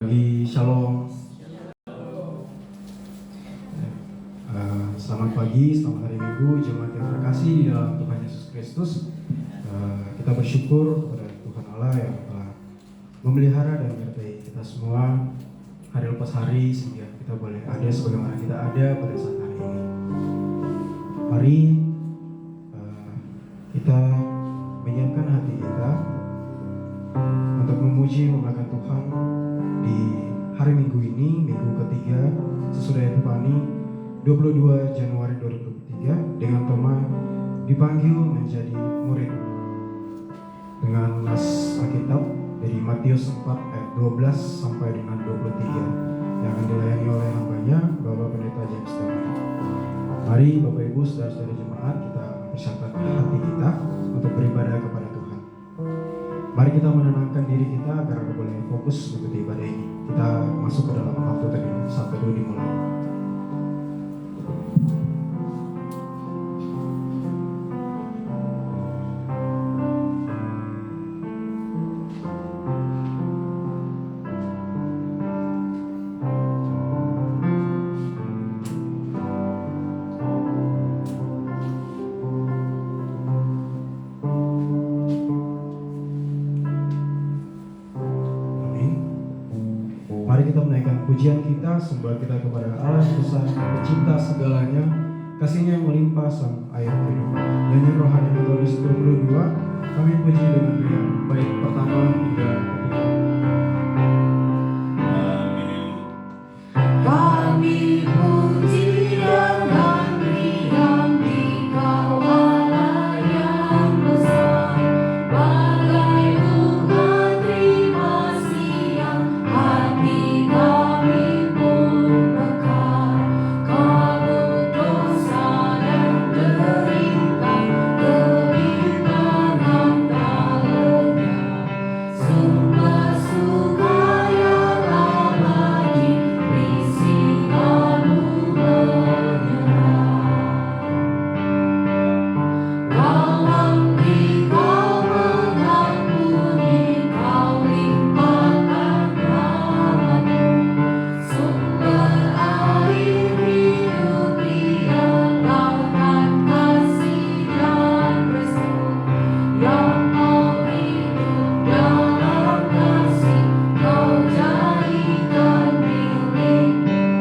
Shalom. Selamat pagi, selamat hari Minggu, jemaat yang terkasih di dalam Tuhan Yesus Kristus. Kita bersyukur kepada Tuhan Allah yang telah memelihara dan menyertai kita semua hari lepas hari sehingga kita boleh ada sebagaimana kita ada pada saat hari ini. Mari kita menyiapkan hati kita untuk memuji memuliakan Tuhan di hari Minggu ini, Minggu ketiga sesudah Epifani 22 Januari 2023 dengan tema dipanggil menjadi murid, dengan nas Alkitab dari Matius 4 ayat 12 sampai dengan 23 yang akan dilayani oleh hambanya Bapak Pendeta James Damar. Mari Bapak Ibu saudara-saudara jemaat, kita persiapkan hati kita untuk beribadah kepada Tuhan. Mari kita menenangkan diri kita agar boleh fokus mengikuti ibadah ini. Kita masuk ke dalam waktu teduh saat teduh dimulai. Pujian kita, sembah kita kepada Allah yang besar, pencipta segalanya, kasihnya yang melimpah sang air hidup. Nyanyian rohani Matius 22, kami puji dengan riang, baik pertama hingga ketiga. Kami puji dengan riang di Kau Allah yang besar, bagai bunga terima siang hati kami pun mekar. Kamu dosa dan derita, kebimbangan dalamnya, sumber suka yang abadi, bisikanmu menyerah. Dalam di Kau mengampuni, Kau limpahkan rahmat-Mu, sumber air hidup liang, lautan kasih dan restu, yang mau hidup dalam kasih, Kau jadikan milik-Mu.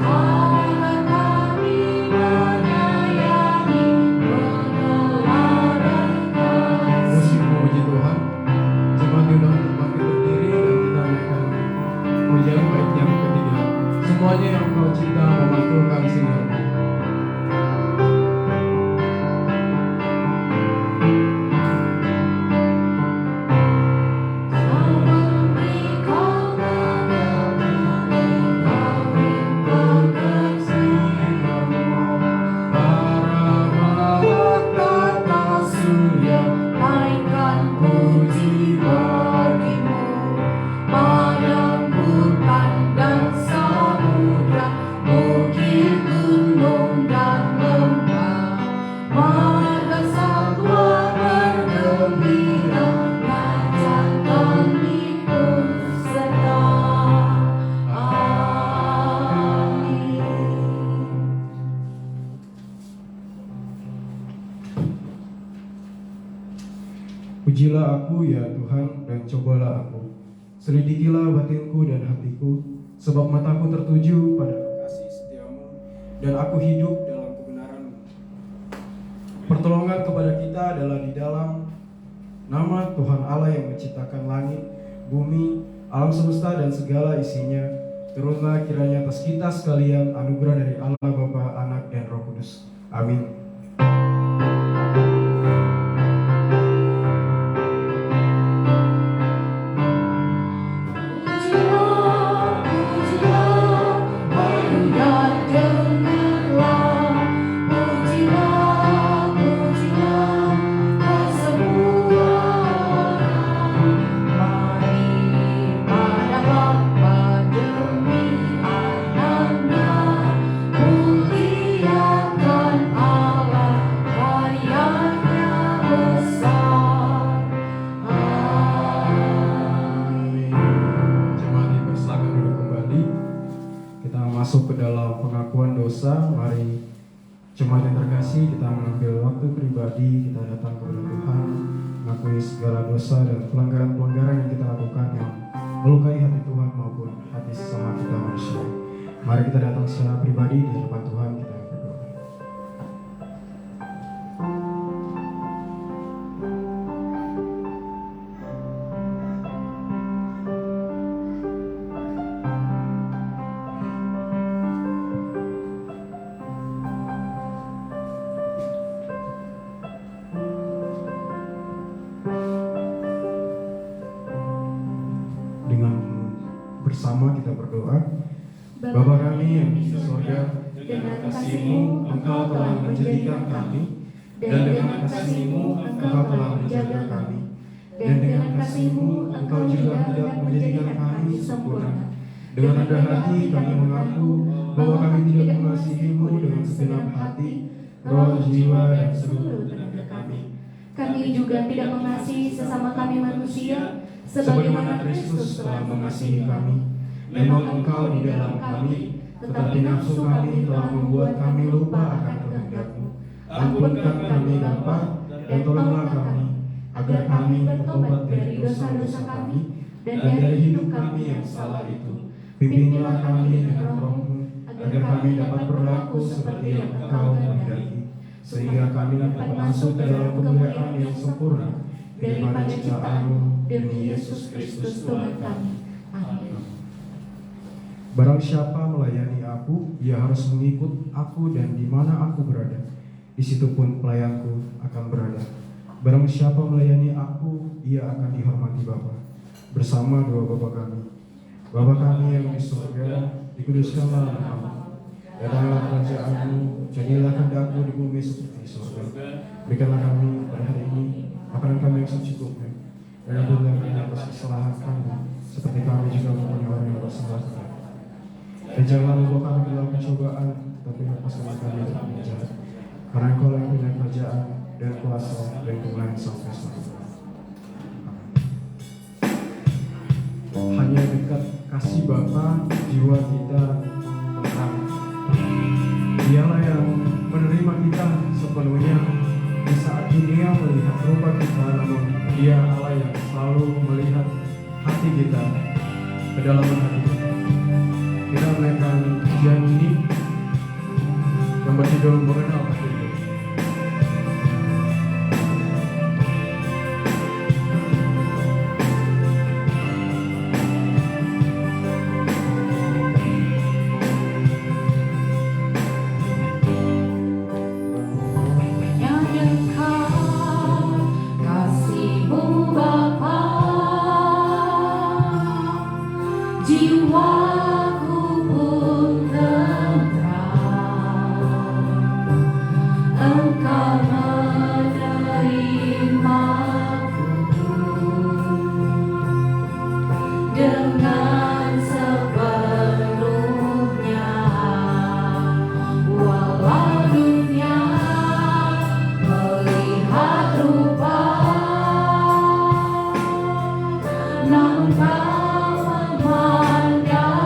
Allah kami menyayangi, mengelar dan kasih. Musik memuji Tuhan, jemaat diundang untuk bangkit berdiri dan kita naikkan pujian baik yang ketiga. Semuanya yang Kau cinta memantulkan sinar-Mu. Pujilah aku ya Tuhan dan cobalah aku, selidikilah batinku dan hatiku, sebab mataku tertuju pada kasih setiamu dan aku hidup dalam kebenaran-Mu. Pertolongan kepada kita adalah di dalam nama Tuhan Allah yang menciptakan langit, bumi, alam semesta dan segala isinya. Turunlah kiranya atas kita sekalian anugerah dari Allah Bapa, Anak dan Roh Kudus. Amin. Muliakan masuk ke dalam pengakuan dosa. Mari jemaat yang terkasih, kita mengambil waktu pribadi, kita datang kepada Tuhan, mengakui segala dosa dan pelanggaran-pelanggaran yang kita lakukan yang melukai hati Tuhan maupun hati sesama kita manusia. Mari kita datang secara pribadi di hadapan Tuhan, kita berdoa. Dengan bersama kita berdoa. Bapa kami yang di surga, dengan kasih-Mu Engkau telah menjadikan kami, dan dengan kasih-Mu Engkau telah menjaga kami, dan dengan kasih-Mu Engkau juga hendak menjadikan kami sempurna. Dengan rendah hati kami mengaku bahwa kami tidak mengasihi-Mu dengan segenap hati, roh, jiwa, dan seluruh tenaga kami. Kami juga tidak mengasihi sesama kami manusia sebagaimana Kristus telah mengasihi kami. Memang Engkau di dalam kami, tetapi nafsu kami telah membuat kami lupa akan kehendak-Mu. Ampunkan kami Bapa, dan tolonglah kami, agar kami bertobat dari dosa-dosa kami, dan dari hidup kami yang salah itu. Pimpinlah kami dengan Roh-Mu, agar kami dapat berlaku seperti yang Engkau kehendaki, sehingga kami dapat masuk ke dalam kemuliaan yang sempurna daripada ciptaan-Mu demi Yesus Kristus Tuhan kami. Amin. Barang siapa melayani aku, ia harus mengikut aku, dan di mana aku berada, di situ pun pelayanku akan berada. Barang siapa melayani aku, ia akan dihormati Bapa, bersama dua Bapa kami. Bapa kami yang di surga, dikuduskanlah namamu. Datanglah kerajaan-Mu, jadilah kehendak-Mu di bumi seperti di surga. Berikanlah kami pada hari ini makanan kami yang secukupnya, dan ampunilah kami atas kesalahan kami, seperti kami juga mengampuni orang yang bersalah kepada kami. Dan janganlah membawa kami ke dalam pencobaan, tapi lepaskanlah kami dari yang jahat. Karena Engkau yang punya kerajaan dan kuasa dan kemuliaan sampai selamanya. Hanya dekat kasih Bapa, jiwa kita tenang. Dialah yang menerima kita sepenuhnya di saat dunia melihat rupa kita, namun Dia Allah yang selalu melihat hati kita, kedalaman hati kita. Kita menaikkan pujian ini yang berjudul Mengenal Hati Dia. Yang dekat kasih-Mu Bapa, jiwaku pun tentram. Engkau menerimaku dengan sepenuhnya, walau dunia melihat rupa, namun Kau memandang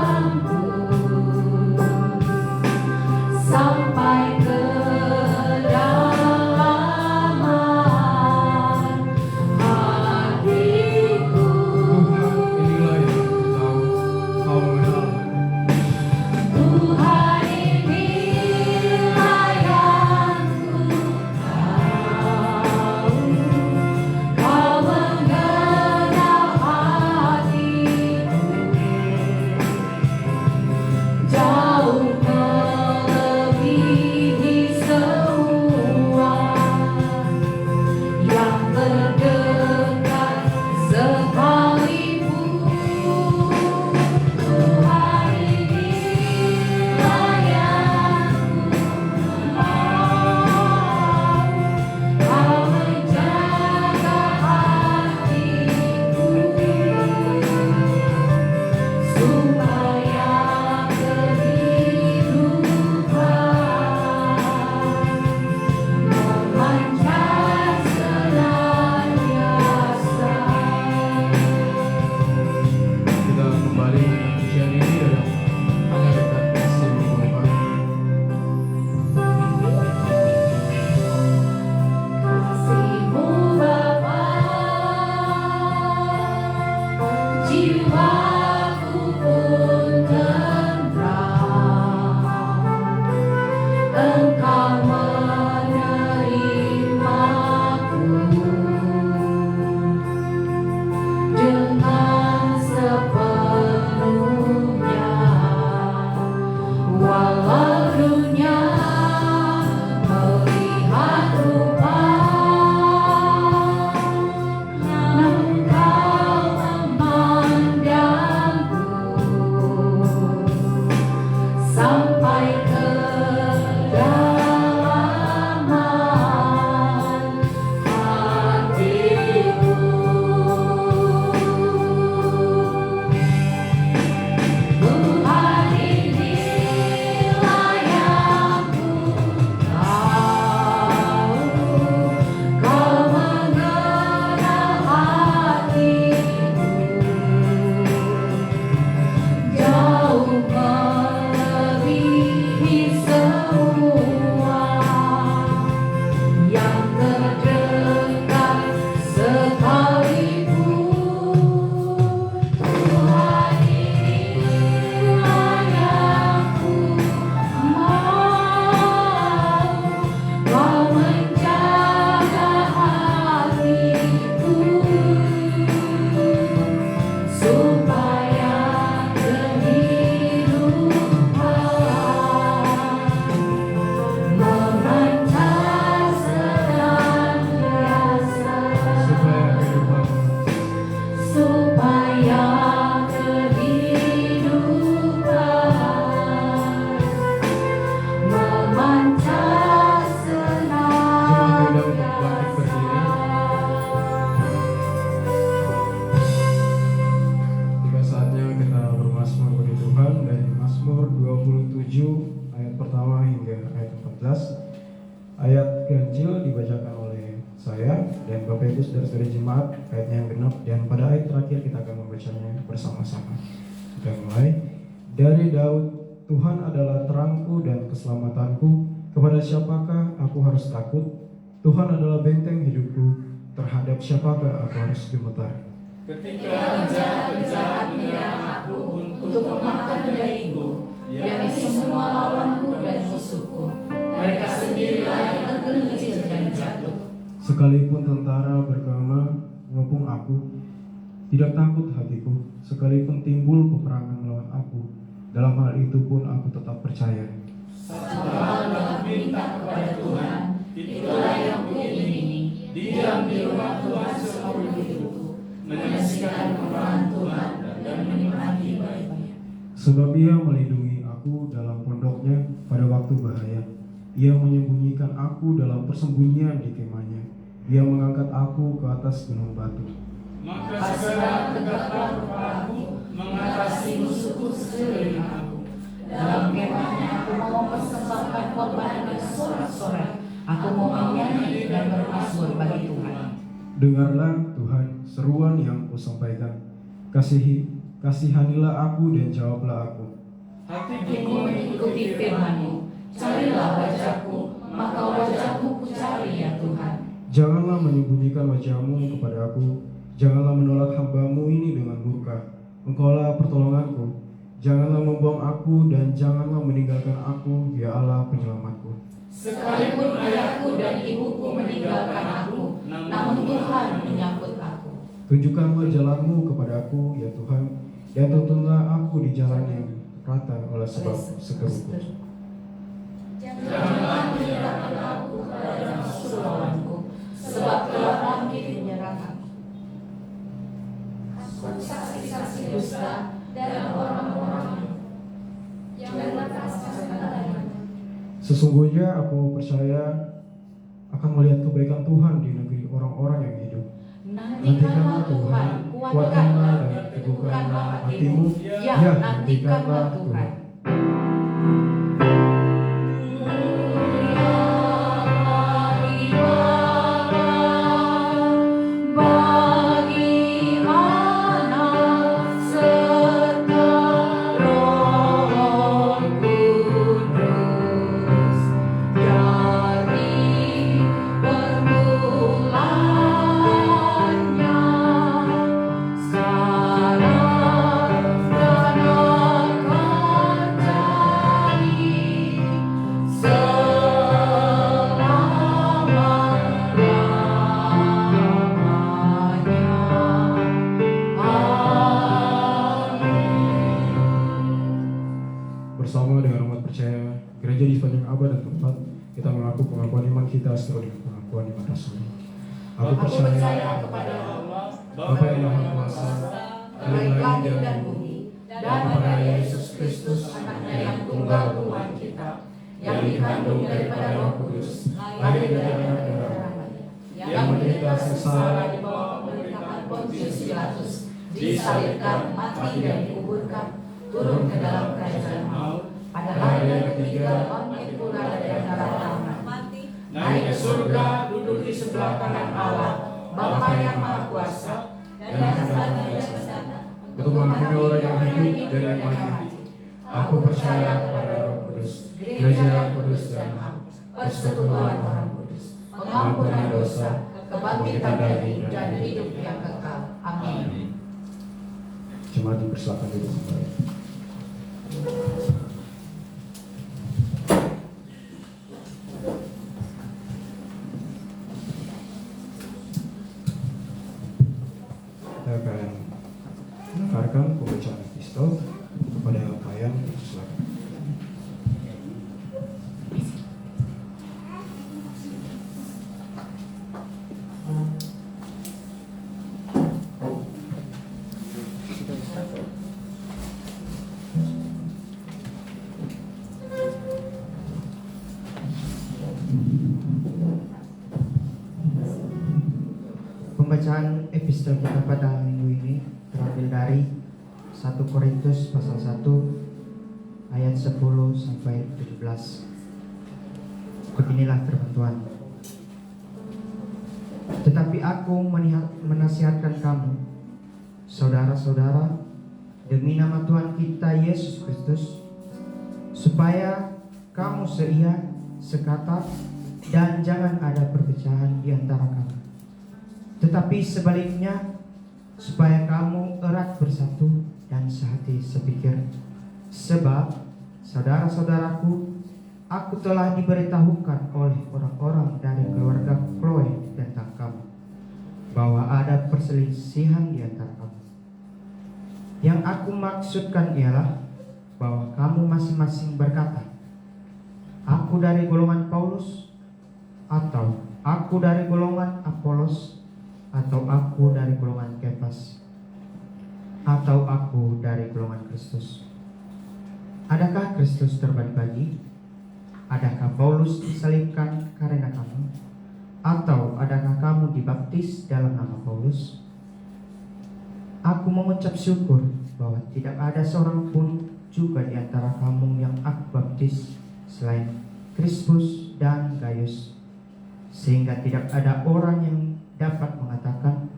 Mazmur bagi Tuhan dari Mazmur 27 ayat pertama hingga ayat 14. Ayat ganjil dibacakan oleh saya dan Bapak Ibu saudara-saudara jemaat ayatnya yang genap, dan pada ayat terakhir kita akan membacanya bersama-sama. Kita mulai dari Daud. Tuhan adalah terangku dan keselamatanku, kepada siapakah aku harus takut? Tuhan adalah benteng hidupku, terhadap siapakah aku harus gemetar? Ketika penjahat-penjahat menyerang aku untuk memakan dagingku, yakni semua lawanku dan musuhku, mereka sendirilah yang tergelincir dan jatuh. Sekalipun tentara bergema mengepung aku, tidak takut hatiku. Sekalipun timbul peperangan melawan aku, dalam hal itu pun aku tetap percaya. Satu hal yang minta kepada Tuhan, itulah yang kuingini, diam di rumah Tuhan seumur hidupku, menyaksikan kemurahan Tuhan dan menikmati baik-baik. Sebab Ia melindungi aku dalam pondoknya pada waktu bahaya. Ia menyembunyikan aku dalam persembunyian di kemahnya. Ia mengangkat aku ke atas gunung batu. Maka segera tegaklah kepalaku mengatasi musuhku sekeliling aku. Dalam kemahnya aku mau mempersembahkan korban dan sorak-sorai. Aku mau menyanyi dan bermazmur bagi Tuhan. Dengarlah Tuhan seruan yang kusampaikan. Kasihanilah aku dan jawablah aku. Hatiku mengikuti firman-Mu. Carilah wajahku, maka wajahmu kucari ya Tuhan. Janganlah menyembunyikan wajah-Mu kepada aku. Janganlah menolak hamba-Mu ini dengan murka. Engkaulah pertolonganku. Janganlah membuang aku dan janganlah meninggalkan aku, ya Allah penyelamatku. Sekalipun ayahku dan ibuku meninggalkan aku, namun Tuhan menyambut aku. Tunjukkanlah jalan-Mu kepada aku, ya Tuhan, dan tuntunlah aku di jalan yang rata oleh sebab sekeruku. Janganlah menyerahkan aku kepada nafsu lawanku, sebab telah bangkit menyerang aku. Saksi-saksi dusta dan orang-orang yang berkata-kata. Sesungguhnya aku percaya akan melihat kebaikan Tuhan di negeri orang-orang yang hidup. Nantikanlah Tuhan, kuatkanlah dan teguhkanlah hatimu. Ya, nantikanlah Tuhan. Bersama dengan umat percaya gereja di sepanjang abad dan tempat, kita mengaku pengakuan iman kita seturut dengan pengakuan iman Rasul. Aku percaya kepada Allah, Bapa yang Maha Kuasa, langit dan bumi, dan kepada Yesus Kristus, anaknya yang tunggal Tuhan kita, yang dikandung daripada Roh Kudus, lahir dari anak darah, yang menderita sengsara di bawah pemerintahan Pontius Pilatus, disalibkan, mati dan dikuburkan, turun ke dalam kerajaan maut, pada hari yang ketiga bangkit pula dari antara mati, naik ke surga, duduk di sebelah kanan Allah, Bapa yang Maha Kuasa, dan yang akan datang untuk mengampuni orang yang hidup dan yang mati. Aku percaya kepada Roh Kudus, gereja yang kudus dan ham, persekutuan orang kudus, pengampunan dosa, kebangkitan dari dan hidup yang kekal. Amin. Jemaat dipersilakan duduk kembali. Kita akan mendengarkan pembacaan epistel kepada Payan. Silakan. Pembacaan epistel kita pada minggu ini terambil dari 1 Korintus pasal 1 ayat 10 sampai 17. Beginilah firman Tuhan. Tetapi aku menasihatkan kamu, saudara-saudara, demi nama Tuhan kita Yesus Kristus, supaya kamu seia, sekata, dan jangan ada perpecahan di antara kamu. Tetapi sebaliknya, supaya kamu erat bersatu dan sehati sepikir. Sebab, saudara-saudaraku, aku telah diberitahukan oleh orang-orang dari keluarga Chloe tentang kamu, bahwa ada perselisihan di antara kamu. Yang aku maksudkan ialah bahwa kamu masing-masing berkata, aku dari golongan Paulus, atau aku dari golongan Apolos, atau aku dari golongan Kefas, atau aku dari golongan Kristus. Adakah Kristus terbagi-bagi? Adakah Paulus disalibkan karena kamu? Atau adakah kamu dibaptis dalam nama Paulus? Aku mengucap syukur bahwa tidak ada seorang pun juga di antara kamu yang aku baptis selain Krispus dan Gaius, sehingga tidak ada orang yang dapat mengatakan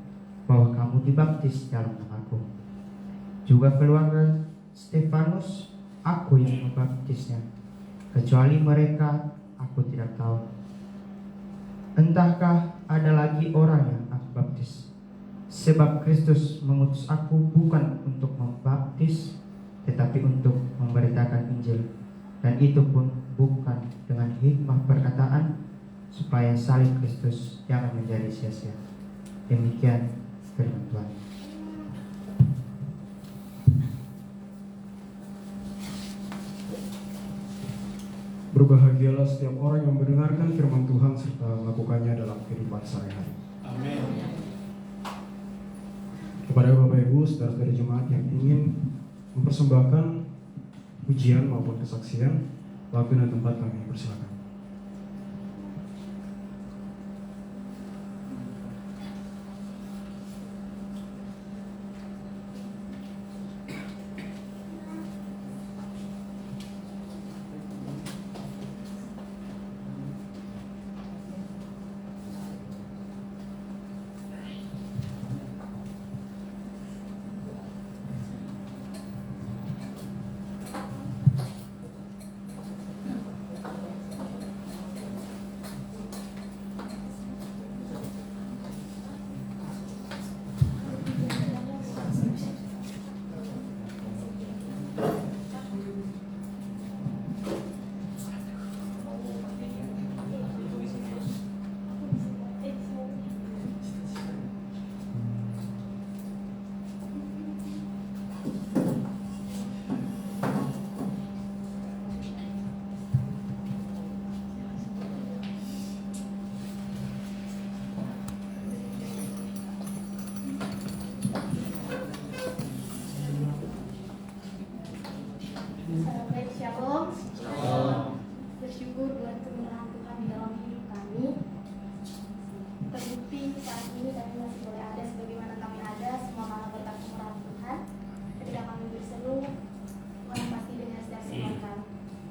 bahwa kamu dibaptis dalam namaku. Juga keluarga Stefanus, aku yang membaptisnya. Kecuali mereka, aku tidak tahu. Entahkah ada lagi orang yang aku baptis? Sebab Kristus mengutus aku bukan untuk membaptis, tetapi untuk memberitakan Injil. Dan itu pun bukan dengan hikmah perkataan, supaya salib Kristus jangan menjadi sia-sia. Demikian firman Tuhan. Berbahagialah setiap orang yang mendengarkan firman Tuhan serta melakukannya dalam kehidupan sehari-hari. Amin. Kepada Bapak Ibu, saudara-saudara jemaat yang ingin mempersembahkan pujian maupun kesaksian, waktu dan tempat kami persilakan. Baik, shalom. Bersyukur buat kemurahan Tuhan di dalam hidup kami. Terbukti saat ini kami masih boleh ada sebagaimana kami ada, semua karena berkat kemurahan Tuhan. Ketika kami berseru, Tuhan pasti dengar setiap seruan kami.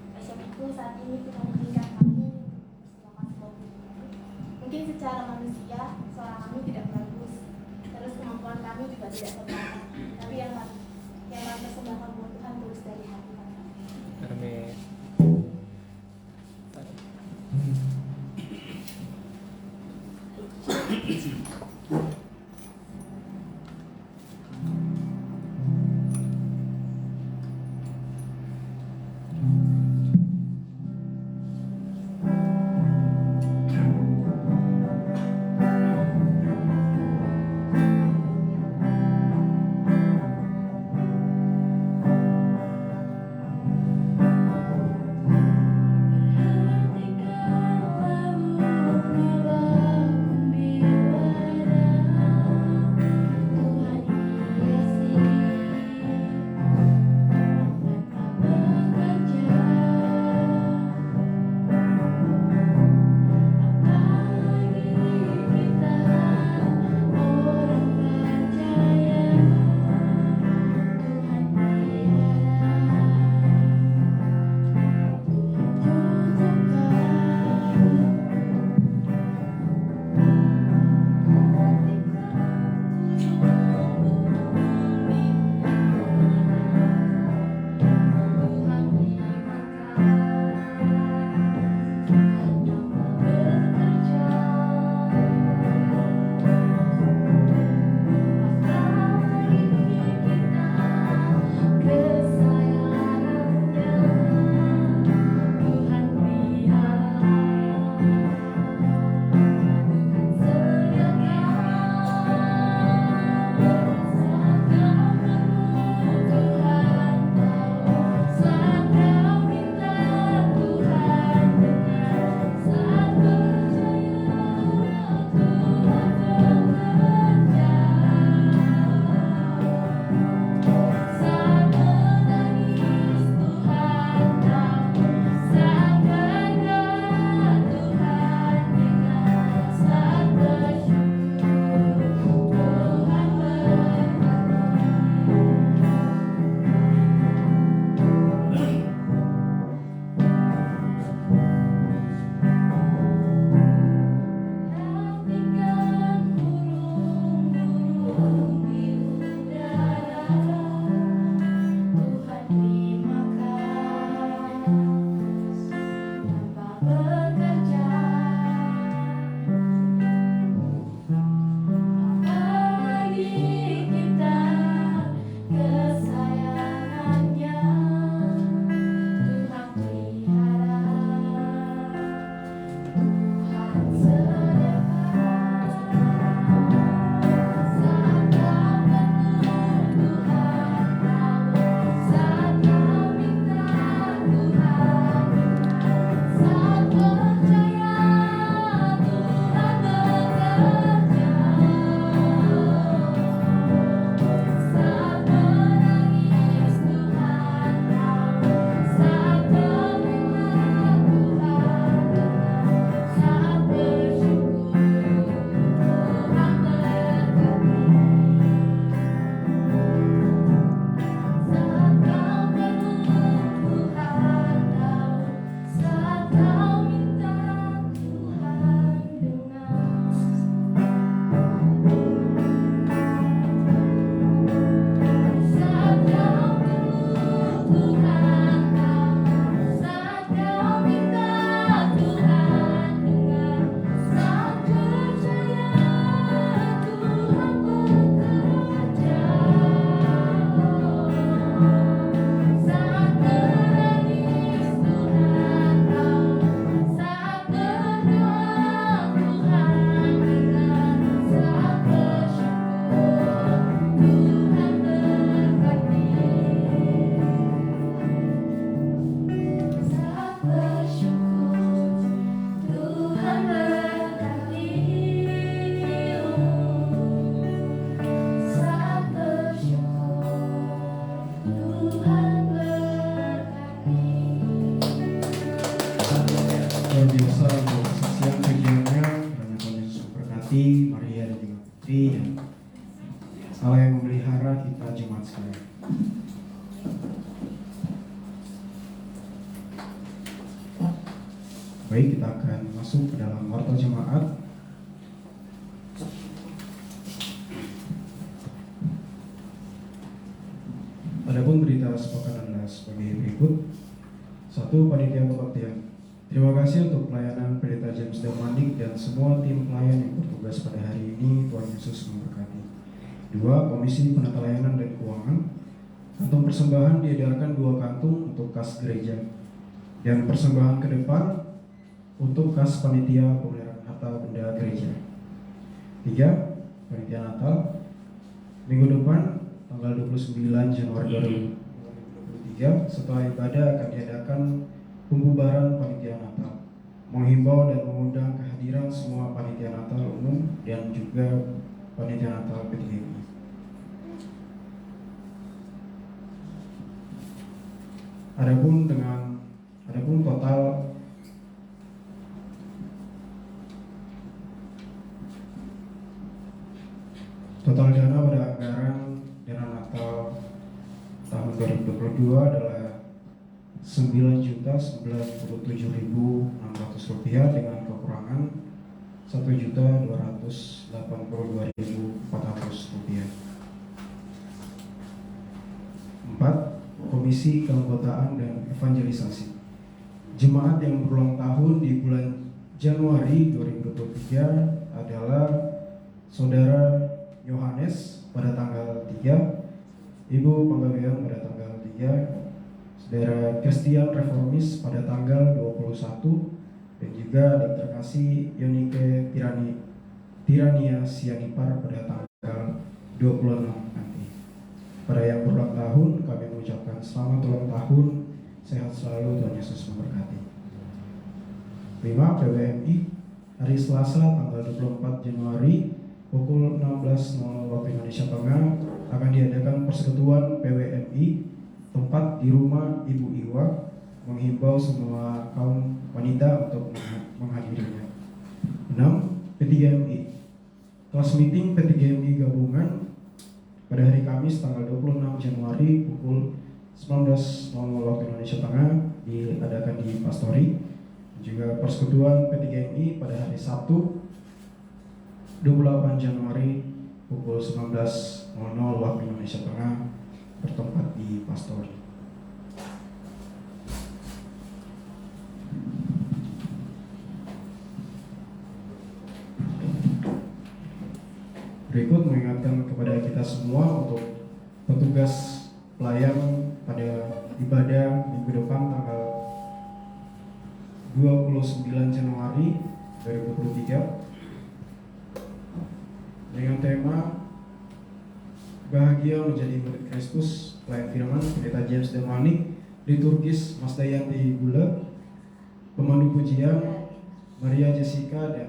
Oleh sebab itu saat ini Tuhan berikan kami mempersembahkan sebuah pujian. Mungkin secara manusia suara kami tidak bagus, terus kemampuan kami juga tidak sempurna. Tapi yang kami persembahkan buat Tuhan tulus dari hati. Amin. Thank Baik, kita akan masuk ke dalam warta jemaat. Adapun berita sepekan adalah sebagai berikut. 1. Panitia Kebaktian. Terima kasih untuk pelayanan Pendeta James Damanik dan semua tim pelayan yang bertugas pada hari ini. Tuhan Yesus memberkati. 2. Komisi Penata Layanan dan Keuangan. Kantung persembahan diedarkan 2 kantung untuk kas gereja dan persembahan ke depan untuk kas panitia pemeliharaan harta benda gereja. 3. Panitia Natal. Minggu depan tanggal 29 Januari 2023 setelah ibadah akan diadakan pembubaran panitia Natal. Menghimbau dan mengundang kehadiran semua panitia Natal umum dan juga panitia Natal PTGI. Adapun total dana pada anggaran dana Natal tahun 2022 adalah Rp9.097.600 dengan kekurangan Rp1.282.400. 4. Komisi Keanggotaan dan Evangelisasi. Jemaat yang berulang tahun di bulan Januari 2023 adalah Saudara Yohanes pada tanggal 3, Ibu Panggabean pada tanggal 3, Saudara Christian Reformis pada tanggal 21, dan juga adik terkasih Yonike Tirania Sianipar pada tanggal 26 nanti. Pada yang berulang tahun, kami mengucapkan selamat ulang tahun, sehat selalu, Tuhan Yesus memberkati. 5. PWMI. Hari Selasa tanggal 24 Januari pukul 16.00 waktu Indonesia Tengah akan diadakan persekutuan PWMI, tempat di rumah Ibu Iwa, menghimbau semua kaum wanita untuk menghadirinya. 6. P3MI. Kelas meeting P3MI gabungan pada hari Kamis tanggal 26 Januari pukul 19.00 waktu Indonesia Tengah diadakan di Pastori. Juga persekutuan P3MI pada hari Sabtu 28 Januari pukul 19.00 waktu Indonesia Tengah bertempat di Pastori. Berikut mengingatkan kepada kita semua untuk petugas pelayan pada ibadah minggu depan tanggal 29 Januari 2023 dengan tema Bahagia Menjadi Murid Kristus, pelayan firman Pendeta James Damanik, liturgis Mas Dayanti Gula, pemandu pujian Maria Jessica dan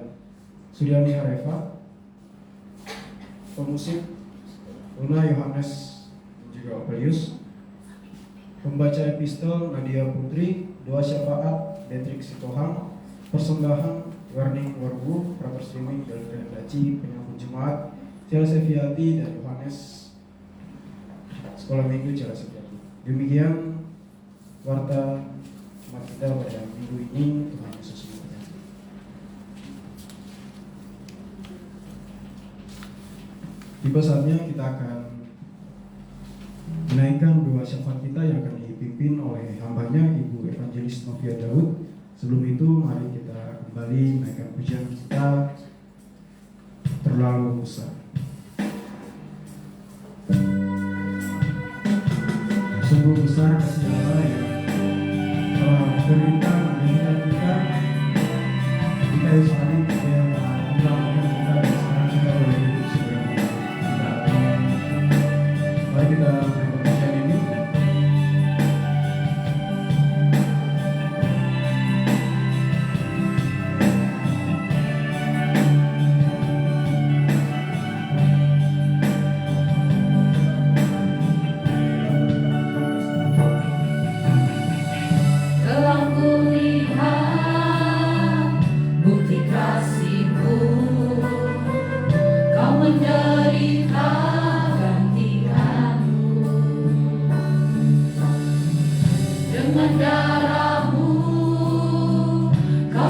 Sudiani Harefa, pemusik Luna Yohanes dan juga Opelius, pembaca epistol Nadia Putri, doa syafaat Detrik Sitohang, persembahan Warning Warbu, prater streaming dari Daci, penyambut jemaat Cela Seviati dan Yohanes Sekolah Minggu Cela Seviati. Demikian warta jemaat kita pada minggu ini. Tuhan Yesus memberkati. Tiba saatnya kita akan menaikkan doa syafaat kita yang akan dipimpin oleh hambanya Ibu Evangelis Novia Daud. Sebelum itu mari kita kembali menaikkan pujian kita Terlalu Besar. Sungguh besar kasih Allah yang telah berikan menjadikan kita di kayu salib yang menyelamatkan kita dan sekarang kita boleh hidup sebagai kita. Mari kita menaikkan pujian ini. Telah kulihat bukti kasih-Mu, Kau menderita gantianku. Dengan darah-Mu Kau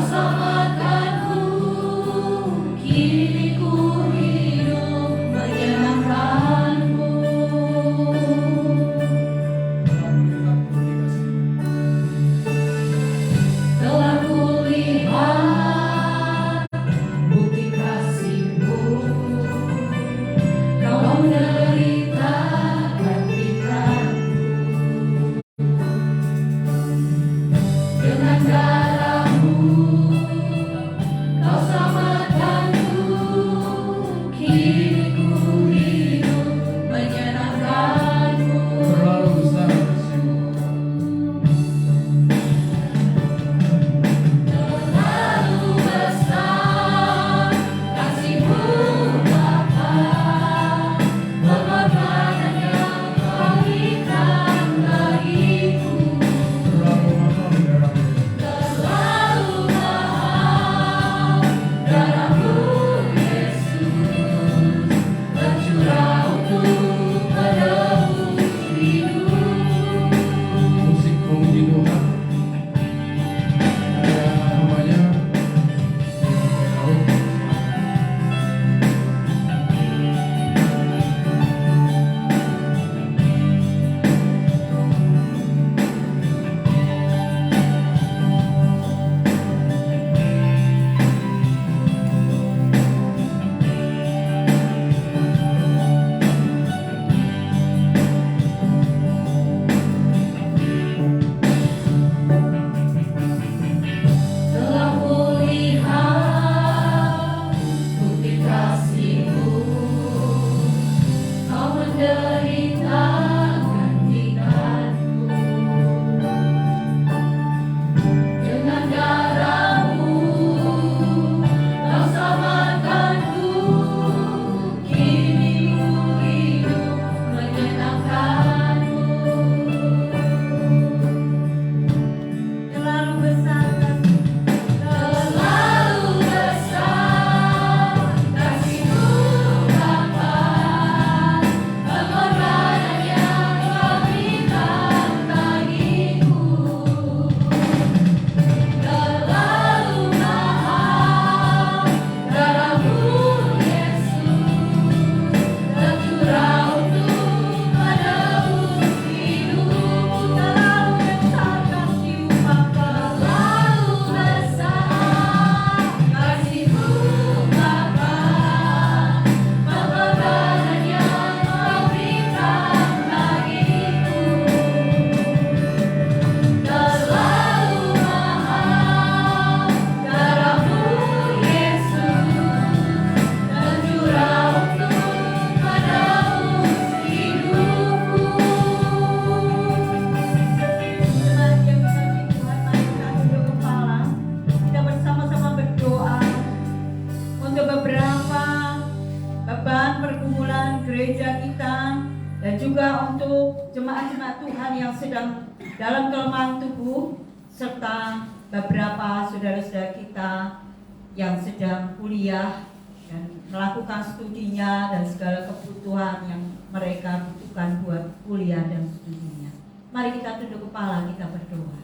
sedang dalam kelemahan tubuh, serta beberapa saudara-saudara kita yang sedang kuliah dan melakukan studinya dan segala kebutuhan yang mereka butuhkan buat kuliah dan studinya. Mari kita tunduk kepala, kita berdoa.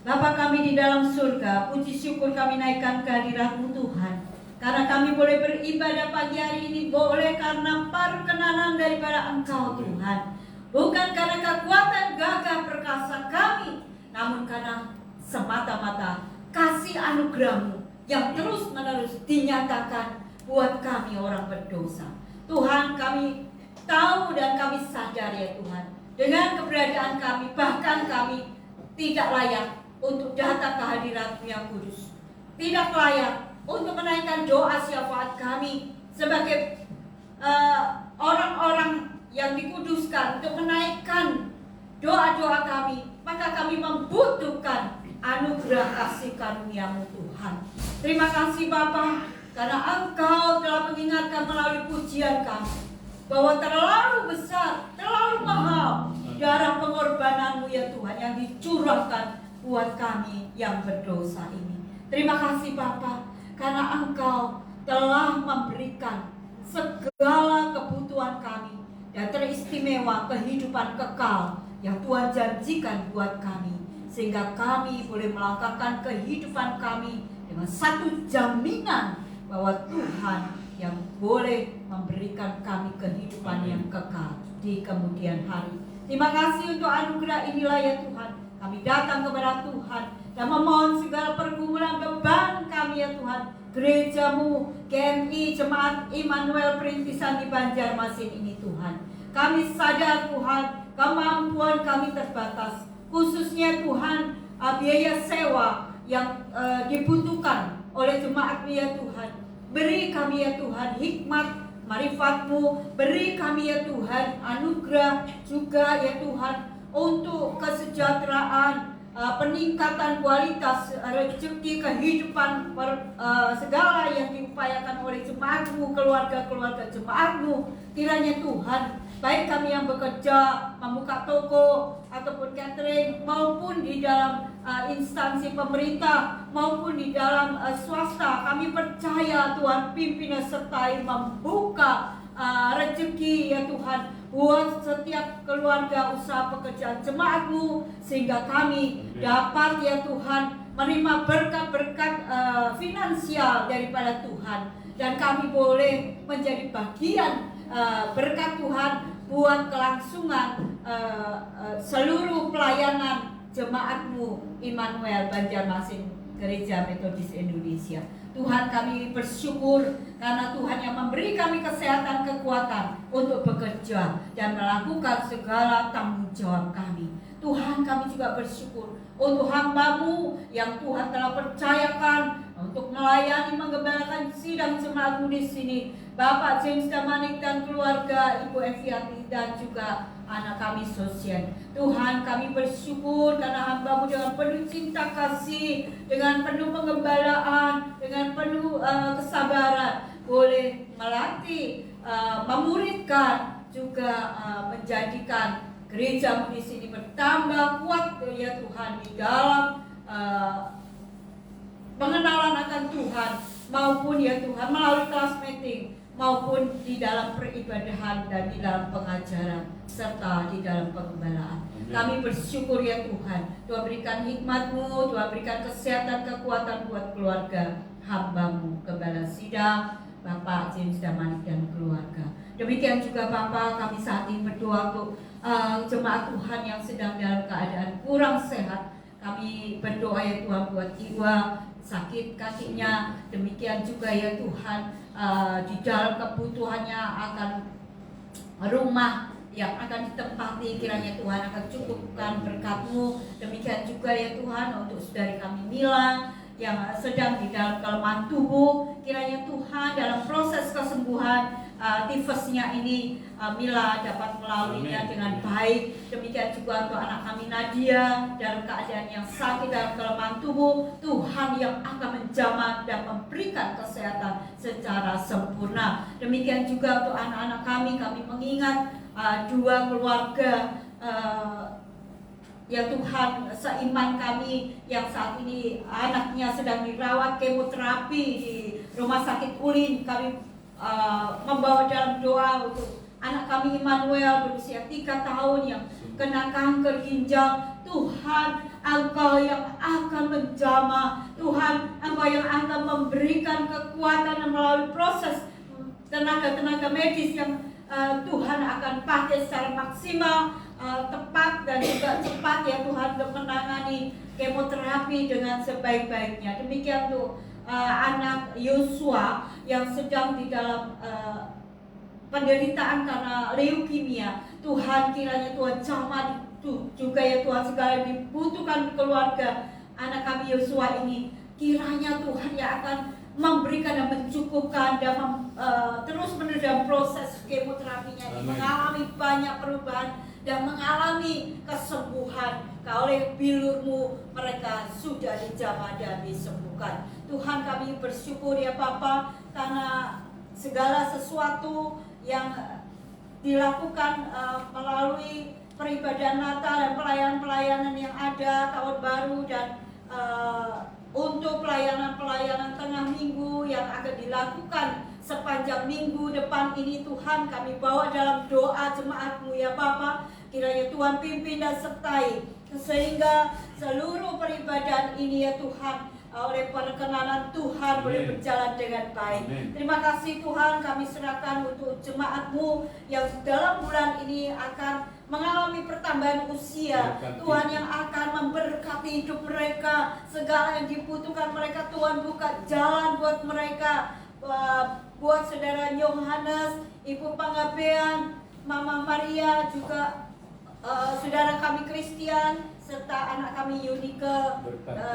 Bapa kami di dalam surga, puji syukur kami naikkan kehadirat-Mu Tuhan. Karena kami boleh beribadah pagi hari ini, boleh karena perkenanan daripada Engkau Tuhan. Bukan karena kekuatan gagah perkasa kami, namun karena semata-mata kasih anugerah-Mu yang terus-menerus dinyatakan buat kami orang berdosa. Tuhan, kami tahu dan kami sadar ya Tuhan, dengan keberadaan kami, bahkan kami tidak layak untuk datang ke hadirat-Mu yang kudus. Tidak layak untuk menaikkan doa syafaat kami sebagai orang-orang yang dikuduskan untuk menaikkan doa-doa kami. Maka kami membutuhkan anugerah kasih karunia-Mu Tuhan. Terima kasih Bapa, karena Engkau telah mengingatkan melalui pujian kami bahwa terlalu besar, terlalu mahal darah pengorbanan-Mu ya Tuhan yang dicurahkan buat kami yang berdosa ini. Terima kasih Bapa, karena Engkau telah memberikan segala kebutuhan kami dan teristimewa kehidupan kekal yang Tuhan janjikan buat kami, sehingga kami boleh melangkahkan kehidupan kami dengan satu jaminan bahwa Tuhan yang boleh memberikan kami kehidupan yang kekal di kemudian hari. Terima kasih untuk anugerah inilah ya Tuhan. Kami datang kepada Tuhan dan memohon segala pergumulan beban kami ya Tuhan. Gereja-Mu, GMI, Jemaat Immanuel Perintisan di Banjarmasin ini Tuhan. Kami sadar Tuhan, kemampuan kami terbatas. Khususnya Tuhan, biaya sewa yang dibutuhkan oleh jemaat-Mu ya Tuhan. Beri kami ya Tuhan hikmat, marifat-Mu. Beri kami ya Tuhan anugerah juga ya Tuhan untuk kesejahteraan, peningkatan kualitas rezeki kehidupan segala yang diupayakan oleh jemaat-Mu, keluarga-keluarga jemaat-Mu. Kiranya Tuhan, baik kami yang bekerja, membuka toko ataupun catering, maupun di dalam instansi pemerintah, maupun di dalam swasta, kami percaya Tuhan pimpin dan sertai membuka rezeki ya Tuhan buat setiap keluarga usaha pekerjaan jemaat-Mu, sehingga kami dapat ya Tuhan menerima berkat-berkat finansial daripada Tuhan, dan kami boleh menjadi bagian berkat Tuhan buat kelangsungan seluruh pelayanan jemaat-Mu Immanuel Banjarmasin Gereja Metodis Indonesia. Tuhan, kami bersyukur karena Tuhan yang memberi kami kesehatan, kekuatan untuk bekerja dan melakukan segala tanggung jawab kami. Tuhan, kami juga bersyukur untuk hamba-Mu yang Tuhan telah percayakan untuk melayani, menggembalakan sidang jemaat-Mu di sini. Bapak James Damanik dan keluarga, Ibu Eviati dan juga anak kami Sosien. Tuhan, kami bersyukur karena hamba-Mu dengan penuh cinta kasih, dengan penuh penggembalaan, dengan penuh kesabaran, boleh melatih, memuridkan, juga menjadikan gereja-Mu di sini bertambah kuat ya Tuhan di dalam pengenalan akan Tuhan, maupun ya Tuhan melalui kelas meeting, maupun di dalam peribadahan dan di dalam pengajaran serta di dalam pengembalaan. Kami bersyukur ya Tuhan, Tuhan berikan hikmat-Mu, Tuhan berikan kesehatan, kekuatan buat keluarga hamba-Mu, Gembala Sidang, Bapak James Damanik dan keluarga. Demikian juga Bapak, kami saat ini berdoa untuk jemaat Tuhan yang sedang dalam keadaan kurang sehat. Kami berdoa ya Tuhan buat Iwa sakit kakinya, demikian juga ya Tuhan di dalam kebutuhannya akan rumah yang akan ditempati, kiranya Tuhan akan cukupkan berkat-Mu. Demikian juga ya Tuhan untuk saudari kami Mila yang sedang di dalam kelemahan tubuh, kiranya Tuhan dalam proses kesembuhan tifusnya ini Mila dapat melaluinya dengan baik. Demikian juga untuk anak kami Nadia dalam keadaan yang sakit dalam kelemahan tubuh, Tuhan yang akan menjamah dan memberikan kesehatan secara sempurna. Demikian juga untuk anak-anak kami mengingat dua keluarga Ya Tuhan, seiman kami yang saat ini anaknya sedang dirawat kemoterapi di Rumah Sakit Ulin, kami membawa dalam doa untuk anak kami Immanuel berusia 3 tahun yang kena kanker ginjal. Tuhan, Engkau yang akan menjamah, Tuhan, Engkau yang akan memberikan kekuatan melalui proses tenaga-tenaga medis yang Tuhan akan pakai secara maksimal, tepat dan juga cepat ya Tuhan, untuk menangani kemoterapi dengan sebaik-baiknya. Demikian tuh anak Yosua yang sedang di dalam penderitaan karena leukemia. Tuhan, kiranya Tuhan jamah juga ya Tuhan, segala yang dibutuhkan keluarga anak kami Yosua ini, kiranya Tuhan yang akan memberikan dan mencukupkan dan terus menerus dalam proses kemoterapinya ini, mengalami banyak perubahan dan mengalami kesembuhan. Oleh bilur-Mu mereka sudah dijamah dan disembuhkan. Tuhan, kami bersyukur ya Bapa, karena segala sesuatu yang dilakukan melalui peribadahan Natal dan pelayanan-pelayanan yang ada tahun baru dan untuk pelayanan-pelayanan tengah minggu yang akan dilakukan sepanjang minggu depan ini, Tuhan, kami bawa dalam doa jemaat-Mu ya Bapa. Kiranya Tuhan pimpin dan sertai sehingga seluruh peribadahan ini ya Tuhan, oleh perkenanan Tuhan boleh berjalan dengan baik. Terima kasih Tuhan, kami serahkan untuk jemaat-Mu yang dalam bulan ini akan mengalami pertambahan usia. Tuhan, yang akan memberkati hidup mereka, segala yang dibutuhkan mereka, Tuhan buka jalan buat mereka, buat saudara Yohanes, Ibu Panggabean, Mama Maria, juga saudara kami Christian, serta anak kami Yunike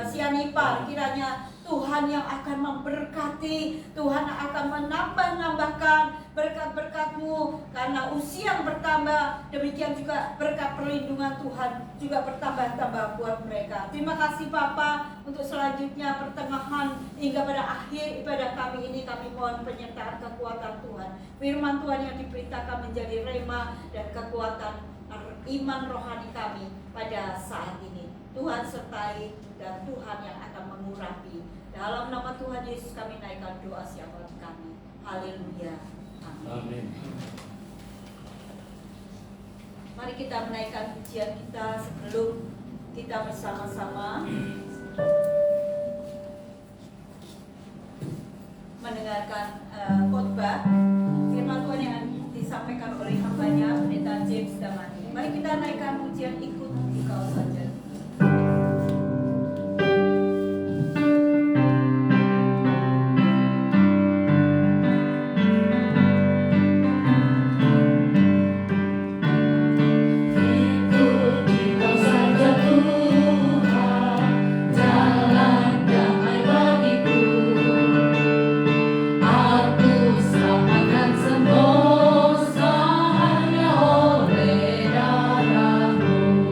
Sianipar. Kiranya Tuhan yang akan memberkati, Tuhan akan menambah-nambahkan berkat-berkat-Mu, karena usia yang bertambah, demikian juga berkat perlindungan Tuhan juga bertambah-tambah buat mereka. Terima kasih Bapa. Untuk selanjutnya pertengahan hingga pada akhir ibadah kami ini, kami mohon penyertaan kekuatan Tuhan, firman Tuhan yang diberitakan menjadi rema dan kekuatan iman rohani kami pada saat ini. Tuhan sertai dan Tuhan yang akan mengurapi. Dalam nama Tuhan Yesus kami naikkan doa syafaat kami. Haleluya. Amin. Mari kita menaikkan pujian kita sebelum kita bersama-sama mendengarkan khotbah firman Tuhan yang disampaikan oleh hambanya Pendeta James Damani. Mari kita naikkan pujian, ikut engkau saja. Semua hanya oleh darah-Mu.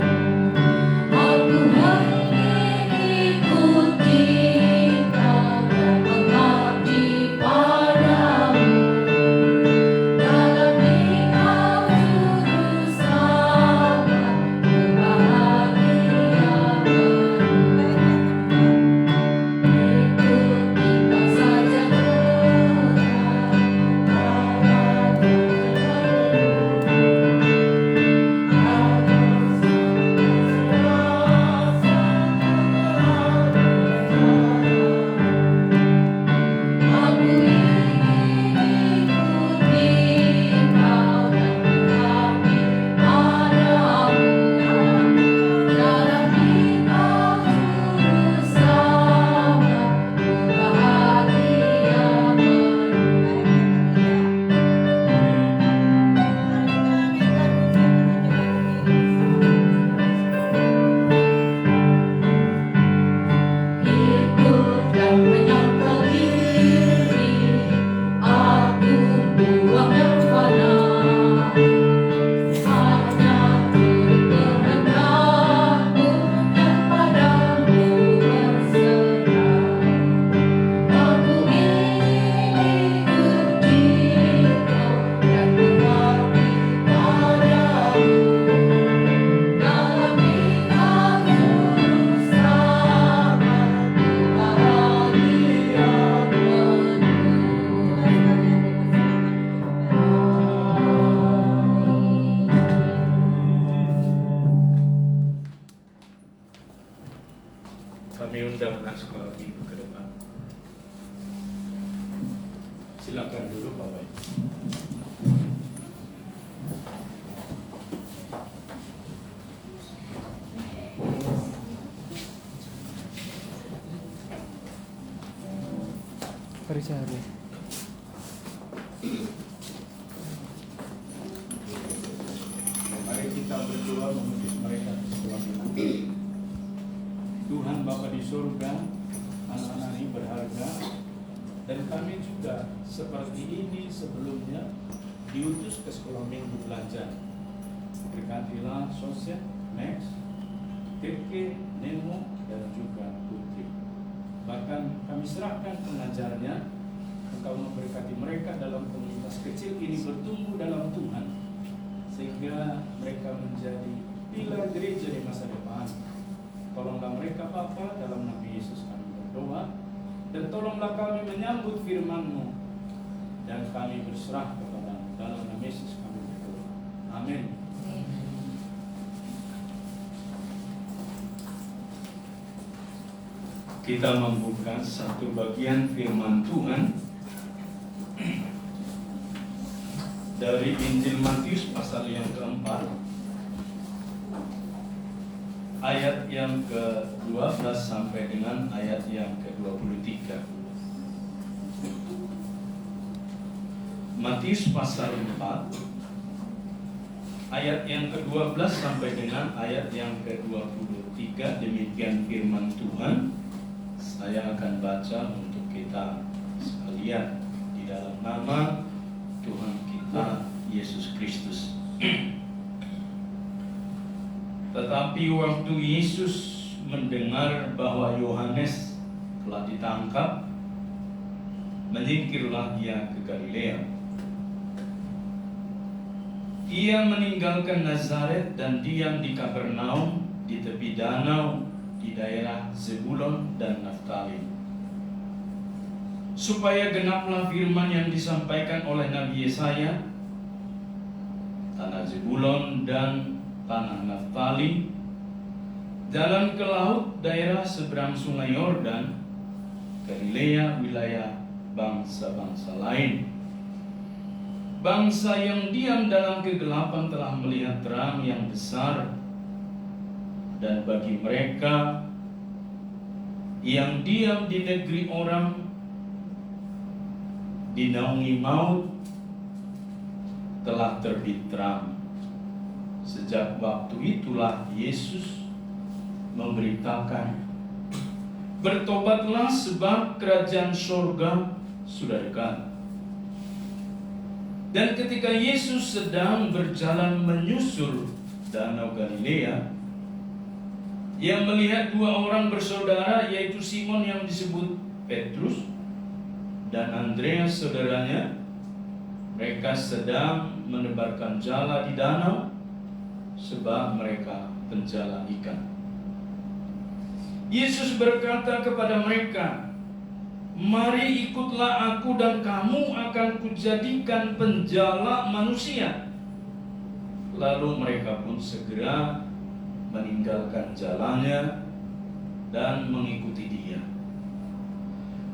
Kami undang anak sekolah minggu ke depan. Silakan dulu Bapak Ibu. Percaya. Mari kita berdoa menuju mereka ke sekolah minggu. Tuhan Bapa di surga, anak-anak ini berharga, dan kami juga seperti ini sebelumnya diutus ke sekolah minggu belajar. Berkatilah Sosial, Max, Keke, Nemo, dan juga Putri. Bahkan kami serahkan pengajarnya, Engkau memberkati mereka dalam komunitas kecil ini bertumbuh dalam Tuhan, sehingga mereka menjadi pilar gereja di masa depan. Tolonglah mereka Bapa, dalam nama Yesus kami berdoa, dan tolonglah kami menyambut firman-Mu, dan kami berserah kepada-Mu, dalam nama Yesus kami berdoa. Amin. Kita membuka satu bagian firman Tuhan dari Injil Matius pasal yang keempat, ayat yang ke-12 sampai dengan ayat yang ke-23. Matius pasal 4 ayat yang ke-12 sampai dengan ayat yang ke-23. Demikian firman Tuhan. Saya akan baca untuk kita sekalian di dalam nama Tuhan kita Yesus Kristus. Tetapi waktu Yesus mendengar bahwa Yohanes telah ditangkap, menyingkirlah ia ke Galilea. Ia meninggalkan Nazaret dan diam di Kapernaum di tepi danau di daerah Zebulon dan Naftali, supaya genaplah firman yang disampaikan oleh Nabi Yesaya, tanah Zebulon dan tanah Naftali, jalan ke laut daerah seberang sungai Yordan, Galilea wilayah bangsa-bangsa lain. Bangsa yang diam dalam kegelapan telah melihat terang yang besar, dan bagi mereka yang diam di negeri orang dinaungi maut telah terbit terang. Sejak waktu itulah Yesus memberitakan, bertobatlah sebab kerajaan surga sudah dekat. Dan ketika Yesus sedang berjalan menyusul danau Galilea, ia melihat dua orang bersaudara, yaitu Simon yang disebut Petrus dan Andreas saudaranya. Mereka sedang menebarkan jala di danau, sebab mereka penjala ikan. Yesus berkata kepada mereka, "Mari ikutlah aku dan kamu akan kujadikan penjala manusia." Lalu mereka pun segera meninggalkan jalannya dan mengikuti dia.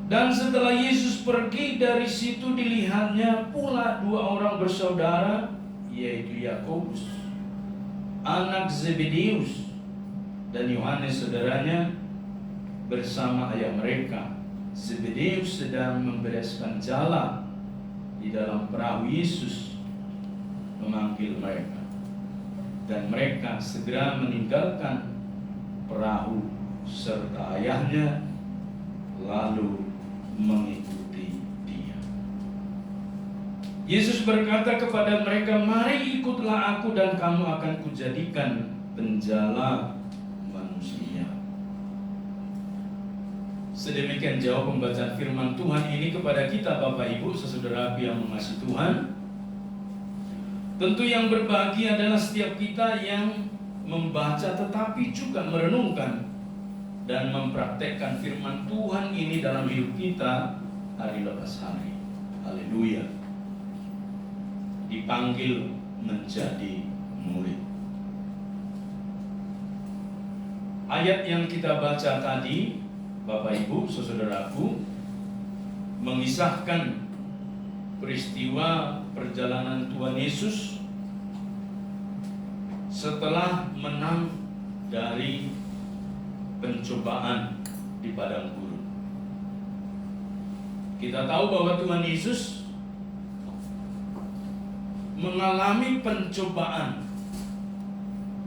Dan setelah Yesus pergi dari situ, dilihatnya pula dua orang bersaudara, yaitu Yakobus, anak Zebedeus, dan Yohanes saudaranya, bersama ayah mereka. Zebedeus sedang membereskan jala di dalam perahu. Yesus memanggil mereka, dan mereka segera meninggalkan perahu serta ayahnya, lalu mengikuti dia. Yesus berkata kepada mereka, "Mari ikutlah aku dan kamu akan kujadikan penjala manusia." Sedemikian jauh pembacaan firman Tuhan ini kepada kita Bapak Ibu, saudaraku yang mengasihi Tuhan. Tentu yang berbahagia adalah setiap kita yang membaca tetapi juga merenungkan dan mempraktekkan firman Tuhan ini dalam hidup kita hari lepas hari. Haleluya. Dipanggil menjadi murid. Ayat yang kita baca tadi, Bapak Ibu, saudaraku, mengisahkan peristiwa perjalanan Tuhan Yesus setelah menang dari pencobaan di padang gurun. Kita tahu bahwa Tuhan Yesus mengalami pencobaan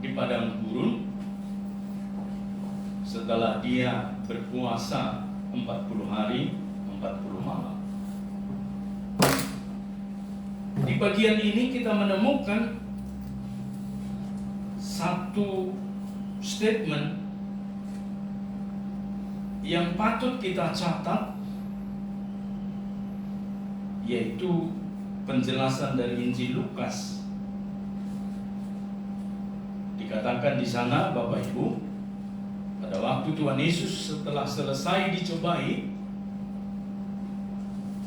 di padang gurun setelah dia berpuasa 40 hari 40 malam. Di bagian ini kita menemukan satu statement yang patut kita catat, yaitu penjelasan dari Injil Lukas. Dikatakan di sana, Bapak Ibu, pada waktu Tuhan Yesus setelah selesai dicobai,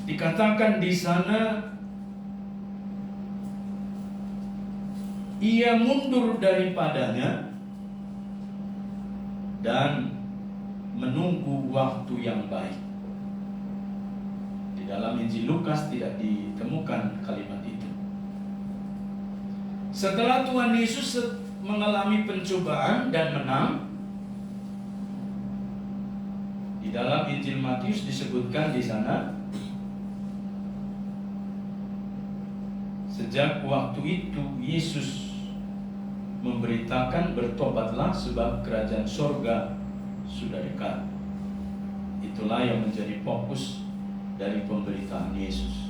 dikatakan di sana ia mundur daripadanya dan menunggu waktu yang baik. Di dalam Injil Lukas tidak ditemukan kalimat itu. Setelah Tuhan Yesus mengalami pencobaan dan menang, di dalam Injil Matius disebutkan di sana, sejak waktu itu Yesus memberitakan, bertobatlah sebab kerajaan sorga sudah dekat. Itulah yang menjadi fokus dari pemberitaan Yesus.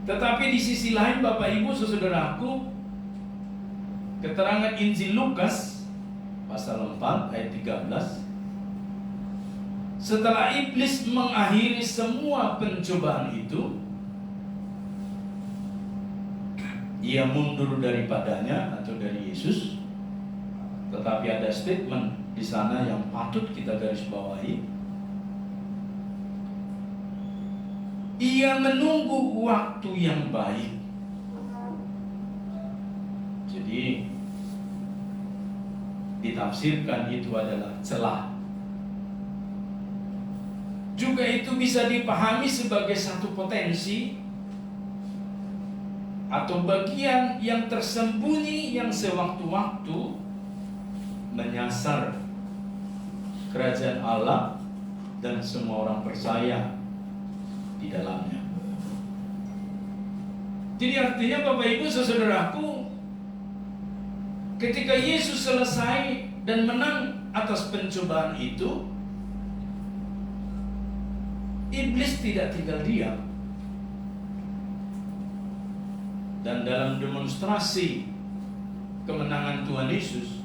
Tetapi di sisi lain, Bapak Ibu saudaraku, keterangan Injil Lukas pasal 4 ayat 13, setelah iblis mengakhiri semua pencobaan itu, ia mundur daripadanya atau dari Yesus. Tetapi ada statement di sana yang patut kita garis bawahi. Ia menunggu waktu yang baik. Jadi ditafsirkan itu adalah celah. Juga itu bisa dipahami sebagai satu potensi atau bagian yang tersembunyi yang sewaktu-waktu menyasar kerajaan Allah dan semua orang percaya di dalamnya. Jadi artinya, Bapak Ibu saudaraku, ketika Yesus selesai dan menang atas pencobaan itu, iblis tidak tinggal diam. Dan dalam demonstrasi kemenangan Tuhan Yesus,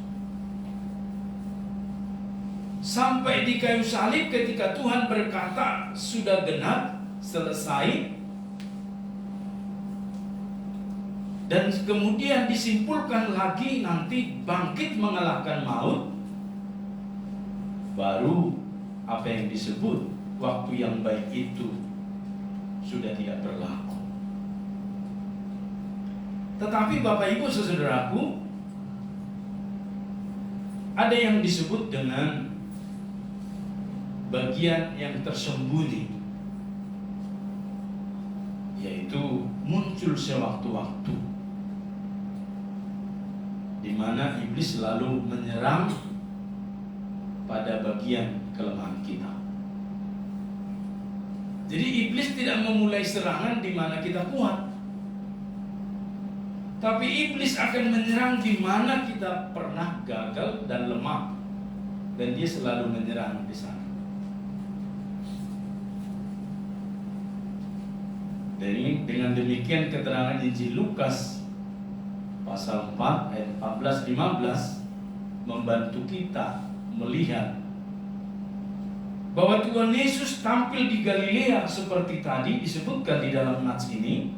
sampai di kayu salib ketika Tuhan berkata sudah genap, selesai, dan kemudian disimpulkan lagi nanti bangkit mengalahkan maut, baru apa yang disebut waktu yang baik itu sudah tidak berlaku. Tetapi Bapak Ibu saudaraku, ada yang disebut dengan bagian yang tersembunyi, yaitu muncul sewaktu-waktu, di mana iblis selalu menyerang pada bagian kelemahan kita. Jadi iblis tidak memulai serangan di mana kita kuat, tapi iblis akan menyerang di mana kita pernah gagal dan lemah, dan dia selalu menyerang di sana. Jadi dengan demikian keterangan Injil Lukas pasal 4 ayat 14-15 membantu kita melihat bahwa Tuhan Yesus tampil di Galilea seperti tadi disebutkan di dalam nats ini,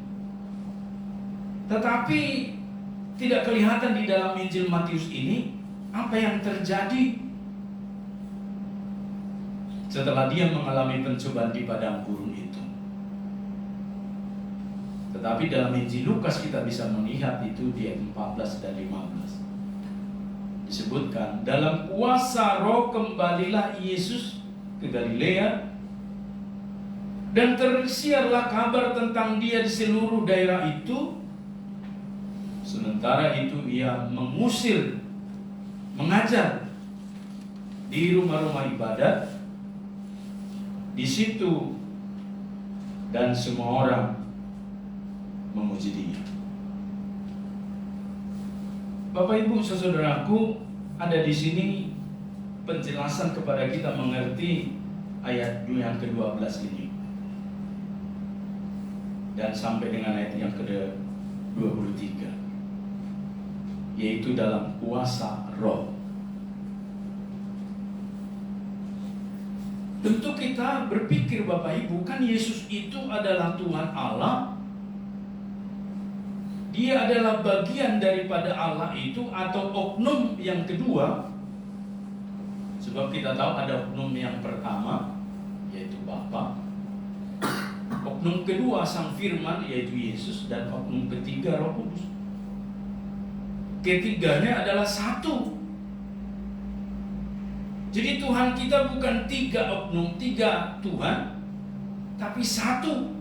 tetapi tidak kelihatan di dalam Injil Matius ini apa yang terjadi setelah dia mengalami pencobaan di padang gurun itu. Tetapi dalam Injil Lukas kita bisa melihat itu di ayat 14 dan 15. disebutkan, dalam kuasa Roh kembalilah Yesus ke Galilea, dan tersiarlah kabar tentang Dia di seluruh daerah itu. Sementara itu Ia mengajar di rumah-rumah ibadat di situ, dan semua orang memuji Dia. Bapak Ibu saudaraku, ada di sini penjelasan kepada kita mengerti ayat yang ke-12 ini, dan sampai dengan ayat yang ke-23, yaitu dalam kuasa Roh. Tentu kita berpikir Bapak Ibu, kan Yesus itu adalah Tuhan Allah. Dia adalah bagian daripada Allah itu, atau oknum yang kedua. Sebab kita tahu ada oknum yang pertama, yaitu Bapa. Oknum kedua Sang Firman, yaitu Yesus. Dan oknum ketiga Roh Kudus. Ketiganya adalah satu. Jadi Tuhan kita bukan tiga oknum, tiga Tuhan, tapi satu.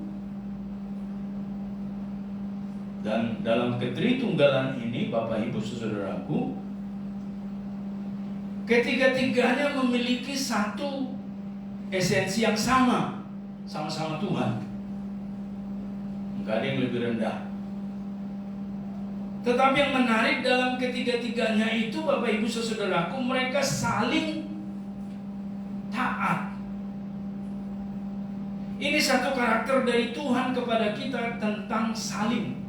Dan dalam ketritunggalan ini, Bapak Ibu saudaraku, ketiga-tiganya memiliki satu esensi yang sama, sama-sama Tuhan. Enggak ada yang lebih rendah. Tetapi yang menarik dalam ketiga-tiganya itu, Bapak Ibu saudaraku, mereka saling taat. Ini satu karakter dari Tuhan kepada kita tentang saling.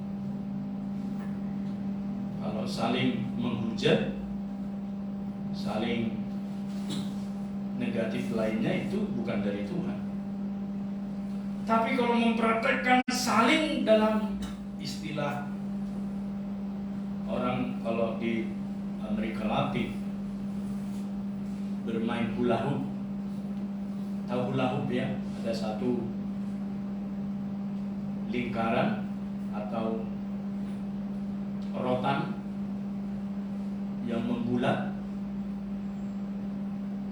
Kalau saling menghujat, saling negatif lainnya, itu bukan dari Tuhan. Tapi kalau mempraktekkan saling dalam istilah orang kalau di Amerika Latin bermain hula hoop. Tahu hula hoop ya? Ada satu lingkaran atau rotan yang membulat.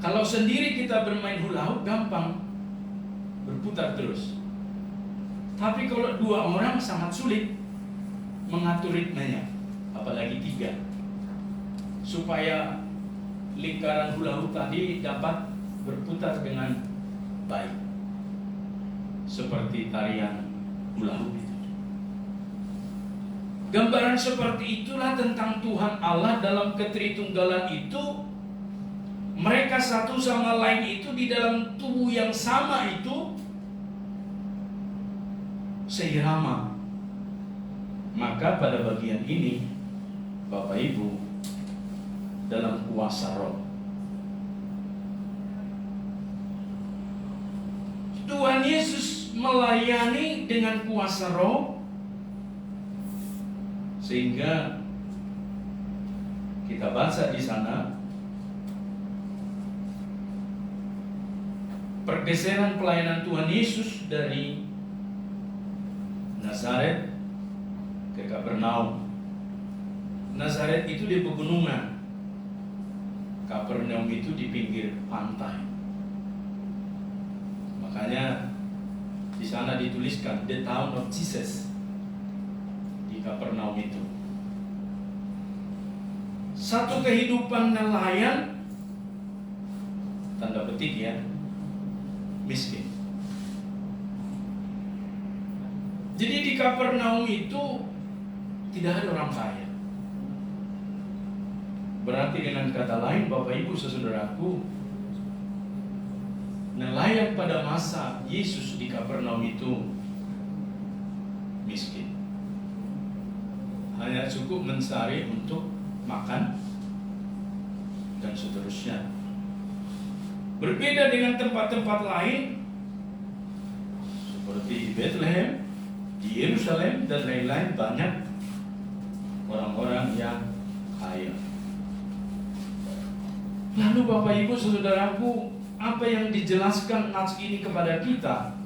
Kalau sendiri kita bermain hula hoop gampang, berputar terus. Tapi kalau dua orang sangat sulit mengatur ritmenya, apalagi tiga, supaya lingkaran hula hoop tadi dapat berputar dengan baik, seperti tarian hula hoop itu. Gambaran seperti itulah tentang Tuhan Allah dalam ketritunggalan itu. Mereka satu sama lain itu di dalam tubuh yang sama itu seirama. Maka pada bagian ini, Bapak Ibu, dalam kuasa Roh, Tuhan Yesus melayani dengan kuasa Roh, sehingga kita baca di sana pergeseran pelayanan Tuhan Yesus dari Nazaret ke Kapernaum. Nazaret itu di pegunungan, Kapernaum itu di pinggir pantai. Makanya di sana dituliskan the town of Jesus di Kapernaum itu. Satu kehidupan nelayan, tanda petik ya, miskin. Jadi di Kapernaum itu tidak ada orang kaya. Berarti dengan kata lain, Bapak Ibu saudaraku, nelayan pada masa Yesus di Kapernaum itu miskin. Hanya cukup mencari untuk makan dan seterusnya. Berbeda dengan tempat-tempat lain seperti di Bethlehem, di Yerusalem dan lain-lain, banyak orang-orang yang kaya. Lalu Bapak Ibu saudaraku, apa yang dijelaskan nats ini kepada kita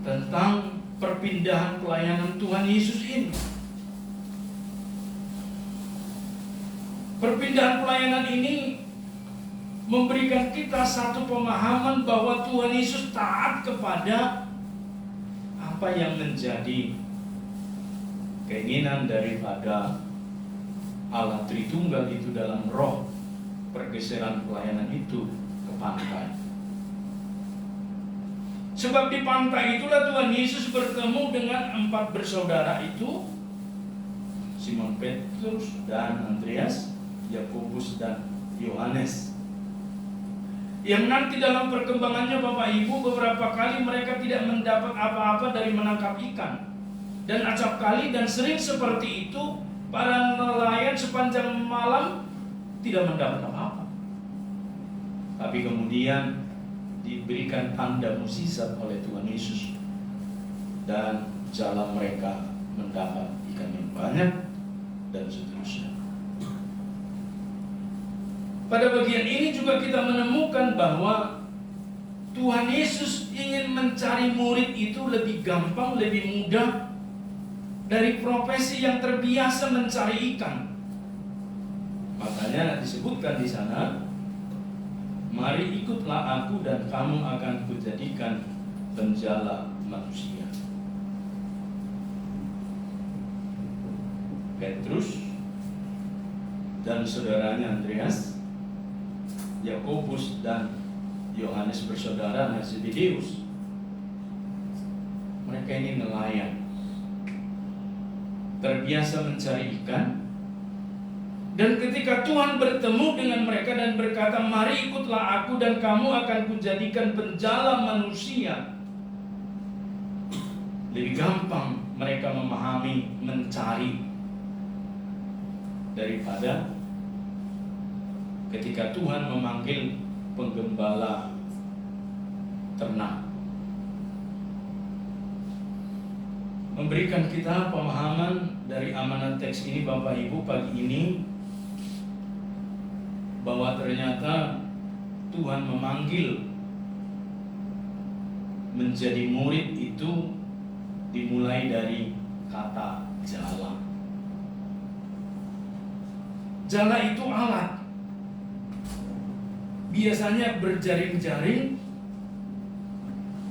tentang perpindahan pelayanan Tuhan Yesus ini? Perpindahan pelayanan ini memberikan kita satu pemahaman bahwa Tuhan Yesus taat kepada apa yang menjadi keinginan daripada Allah Tritunggal itu dalam roh pergeseran pelayanan itu ke pantai. Sebab di pantai itulah Tuhan Yesus bertemu dengan 4 bersaudara itu, Simon Petrus dan Andreas, Yakobus dan Yohanes. Yang nanti dalam perkembangannya Bapak Ibu, beberapa kali mereka tidak mendapat apa-apa dari menangkap ikan dan acap kali, dan sering seperti itu para nelayan sepanjang malam tidak mendapat apa-apa. Tapi kemudian diberikan tanda mukjizat oleh Tuhan Yesus dan jala mereka mendapat ikan yang banyak dan seterusnya. Pada bagian ini juga kita menemukan bahwa Tuhan Yesus ingin mencari murid itu lebih gampang, lebih mudah dari profesi yang terbiasa mencari ikan. Makanya disebutkan di sana, mari ikutlah aku dan kamu akan kujadikan penjala manusia. Petrus dan saudaranya Andreas, Yakobus dan Yohanes bersaudara Zebedeus. Mereka ini nelayan, terbiasa mencari ikan. Dan ketika Tuhan bertemu dengan mereka dan berkata, mari ikutlah aku dan kamu akan kujadikan penjala manusia, lebih gampang mereka memahami mencari daripada ketika Tuhan memanggil penggembala ternak. Memberikan kita pemahaman dari amanat teks ini Bapak Ibu pagi ini, bahwa ternyata Tuhan memanggil menjadi murid itu dimulai dari kata jala. Jala itu alat, biasanya berjaring-jaring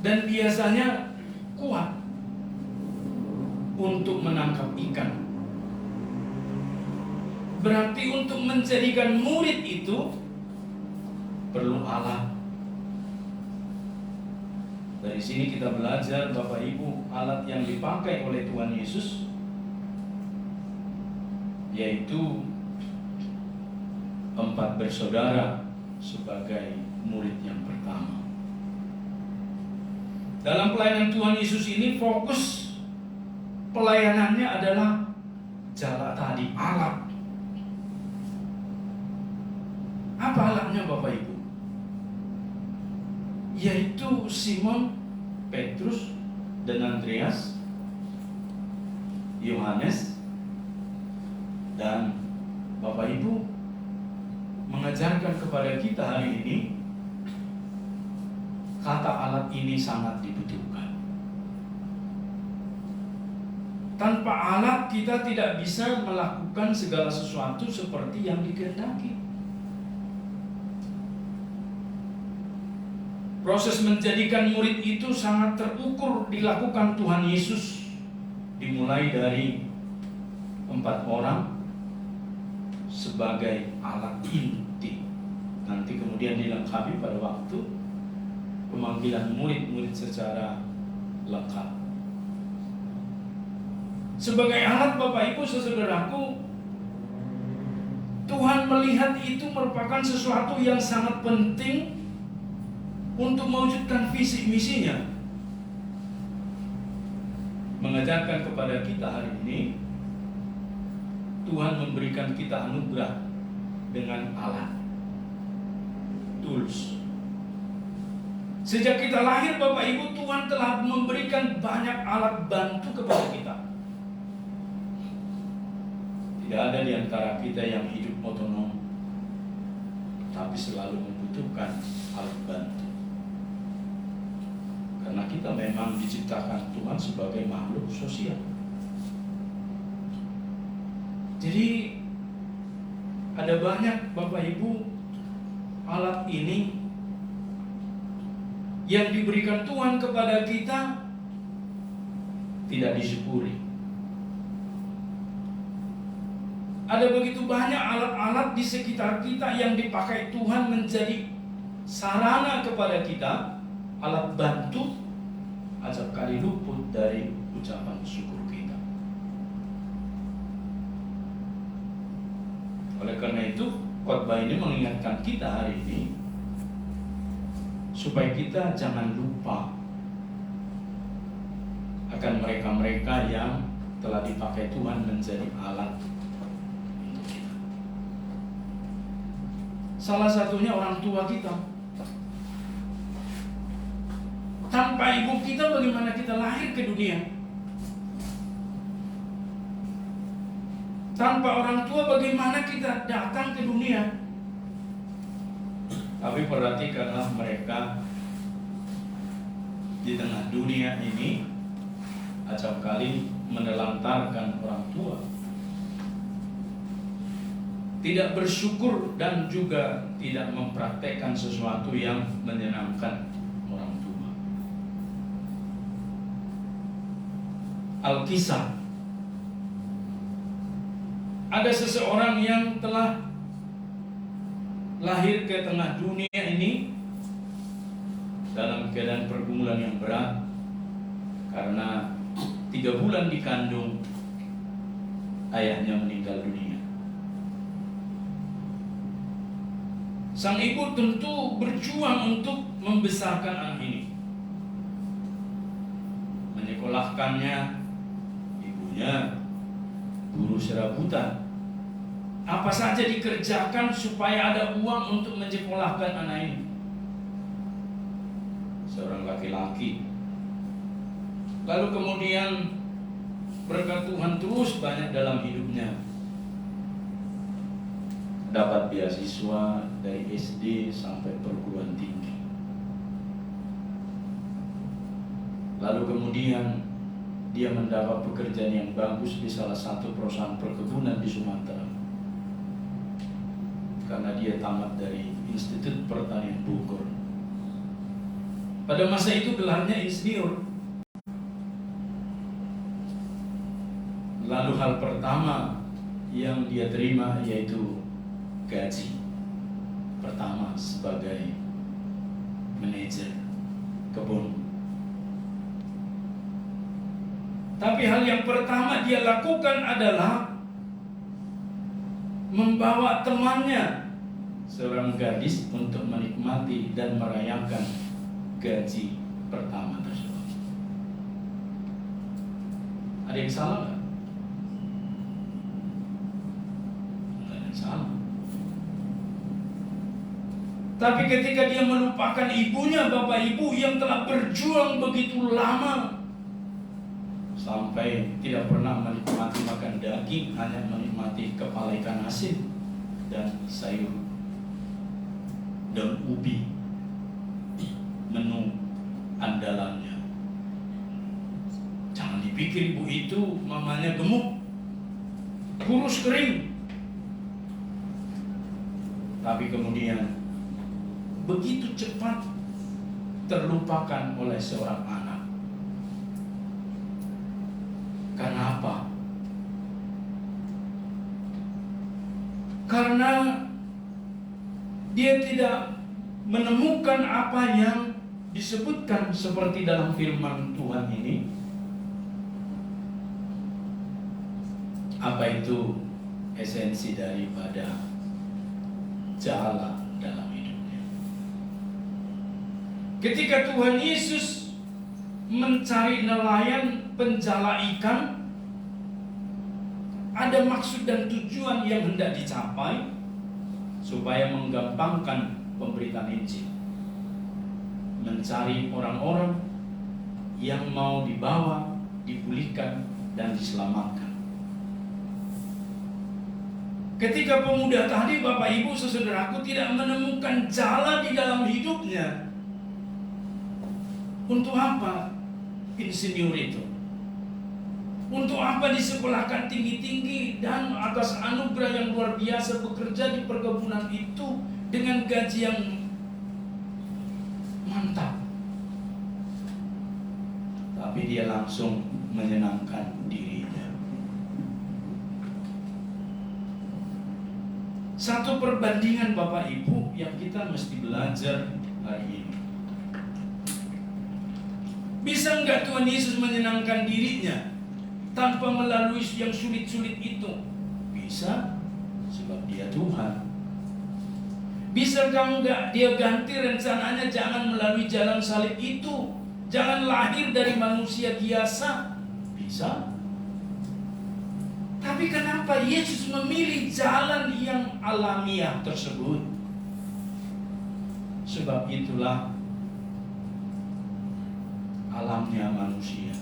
dan biasanya kuat untuk menangkap ikan. Berarti untuk menjadikan murid itu perlu alat. Dari sini kita belajar Bapak Ibu, alat yang dipakai oleh Tuhan Yesus yaitu 4 bersaudara sebagai murid yang pertama. Dalam pelayanan Tuhan Yesus ini fokus pelayanannya adalah jala tadi, alat. Apa alatnya Bapak Ibu? Yaitu Simon, Petrus dan Andreas, Yohanes, dan Bapak Ibu mengajarkan kepada kita hari ini, kata alat ini sangat dibutuhkan. Tanpa alat kita tidak bisa melakukan segala sesuatu seperti yang dikehendaki. Proses menjadikan murid itu sangat terukur dilakukan Tuhan Yesus. Dimulai dari 4 orang sebagai alat inti. Nanti kemudian dilengkapi pada waktu pemanggilan murid-murid secara lengkap. Sebagai alat Bapak Ibu saudaraku, Tuhan melihat itu merupakan sesuatu yang sangat penting untuk mewujudkan visi misinya. Mengajarkan kepada kita hari ini, Tuhan memberikan kita anugerah dengan alat, tools. Sejak kita lahir Bapak Ibu, Tuhan telah memberikan banyak alat bantu kepada kita. Tidak ada di antara kita yang hidup otonom, tapi selalu membutuhkan alat bantu. Karena kita memang diciptakan Tuhan sebagai makhluk sosial. Jadi Ada banyak Bapak Ibu alat ini yang diberikan Tuhan kepada kita tidak disyukuri. Ada begitu banyak alat-alat di sekitar kita yang dipakai Tuhan menjadi sarana kepada kita, alat bantu, acap kali luput dari ucapan syukur kita. Oleh karena itu, khotbah ini mengingatkan kita hari ini supaya kita jangan lupa akan mereka-mereka yang telah dipakai Tuhan menjadi alat untuk kita. Salah satunya orang tua kita. Tanpa ibu kita, bagaimana kita lahir ke dunia? Tanpa orang tua, bagaimana kita datang ke dunia? Tapi perhatikanlah mereka di tengah dunia ini acap kali menelantarkan orang tua, tidak bersyukur dan juga tidak mempraktekkan sesuatu yang menyenangkan orang tua. Alkisah, ada seseorang yang telah lahir ke tengah dunia ini dalam keadaan pergumulan yang berat karena 3 bulan dikandung ayahnya meninggal dunia. Sang ibu tentu berjuang untuk membesarkan anak ini, menyekolahkannya. Ibunya guru serabutan. Apa saja dikerjakan supaya ada uang untuk menyekolahkan anak ini. Seorang laki-laki. Lalu kemudian berkat Tuhan terus banyak dalam hidupnya. Dapat beasiswa dari SD sampai perguruan tinggi. Lalu kemudian dia mendapat pekerjaan yang bagus di salah satu perusahaan perkebunan di Sumatera. Karena dia tamat dari Institut Pertanian Bogor. Pada masa itu gelarnya insinyur. Lalu hal pertama yang dia terima yaitu gaji pertama sebagai manajer kebun. Tapi hal yang pertama dia lakukan adalah membawa temannya, seorang gadis, untuk menikmati dan merayakan gaji pertama tersebut. Ada yang salah nggak? Nggak ada yang salah. Tapi ketika dia melupakan ibunya, bapak ibu yang telah berjuang begitu lama, sampai tidak pernah menikmati makan daging, hanya menikmati kepala ikan asin dan sayur daun ubi, menu andalannya. Jangan dipikir ibu itu mamanya gemuk, kurus kering. Tapi kemudian begitu cepat terlupakan oleh seorang anak. Karena apa? Karena dia tidak menemukan apa yang disebutkan seperti dalam firman Tuhan ini. Apa itu esensi daripada jala dalam hidupnya? Ketika Tuhan Yesus mencari nelayan penjala ikan, ada maksud dan tujuan yang hendak dicapai supaya menggampangkan pemberitaan Injil, mencari orang-orang yang mau dibawa, dipulihkan dan diselamatkan. Ketika pemuda tadi, Bapak Ibu saudaraku, tidak menemukan jala di dalam hidupnya, untuk apa insinyur itu? Untuk apa disekolahkan tinggi-tinggi dan atas anugerah yang luar biasa bekerja di perkebunan itu dengan gaji yang mantap. Tapi dia langsung menyenangkan dirinya. Satu perbandingan Bapak Ibu yang kita mesti belajar hari ini. Bisa enggak Tuhan Yesus menyenangkan dirinya tanpa melalui yang sulit-sulit itu? Bisa, sebab dia Tuhan. Bisa enggak dia ganti rencananya jangan melalui jalan salib itu, jangan lahir dari manusia biasa? Bisa. Tapi kenapa Yesus memilih jalan yang alamiah tersebut? Sebab itulah alamnya manusia,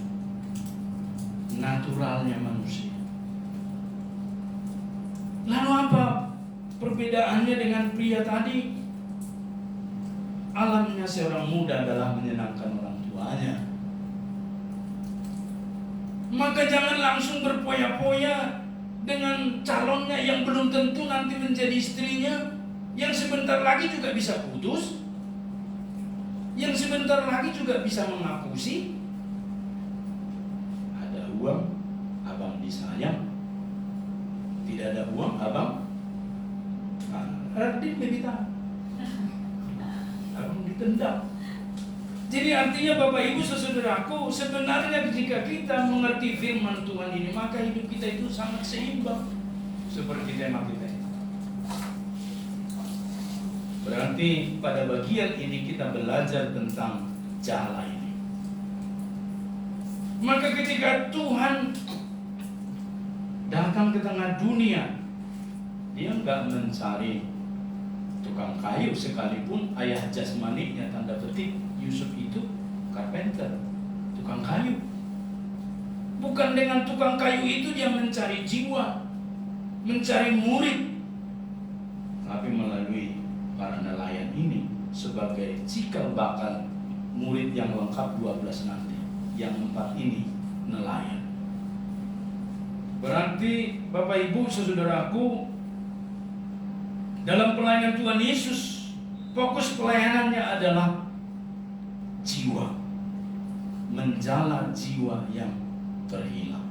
naturalnya manusia. Lalu apa perbedaannya dengan pria tadi? Alamnya seorang muda adalah menyenangkan orang tuanya. Maka jangan langsung berpoya-poya dengan calonnya yang belum tentu nanti menjadi istrinya, yang sebentar lagi juga bisa putus, yang sebentar lagi juga bisa mengapusi. Ada uang, abang disayang. Tidak ada uang, abang Radin lebih tahu, abang ditendang. Jadi artinya Bapak Ibu saudaraku, sebenarnya jika kita mengerti firman Tuhan ini, maka hidup kita itu sangat seimbang seperti tema kita ini. Berarti pada bagian ini kita belajar tentang jala ini. Maka ketika Tuhan datang ke tengah dunia, dia enggak mencari tukang kayu, sekalipun ayah jasmaninya tanda petik Yusuf itu carpenter, tukang kayu. Bukan dengan tukang kayu itu dia mencari jiwa, mencari murid, tapi melalui para nelayan ini sebagai cikal bakal murid yang lengkap 12 nanti. Yang 4 ini nelayan. Berarti Bapak Ibu saudaraku, dalam pelayanan Tuhan Yesus, fokus pelayanannya adalah jiwa, menjala jiwa yang terhilang.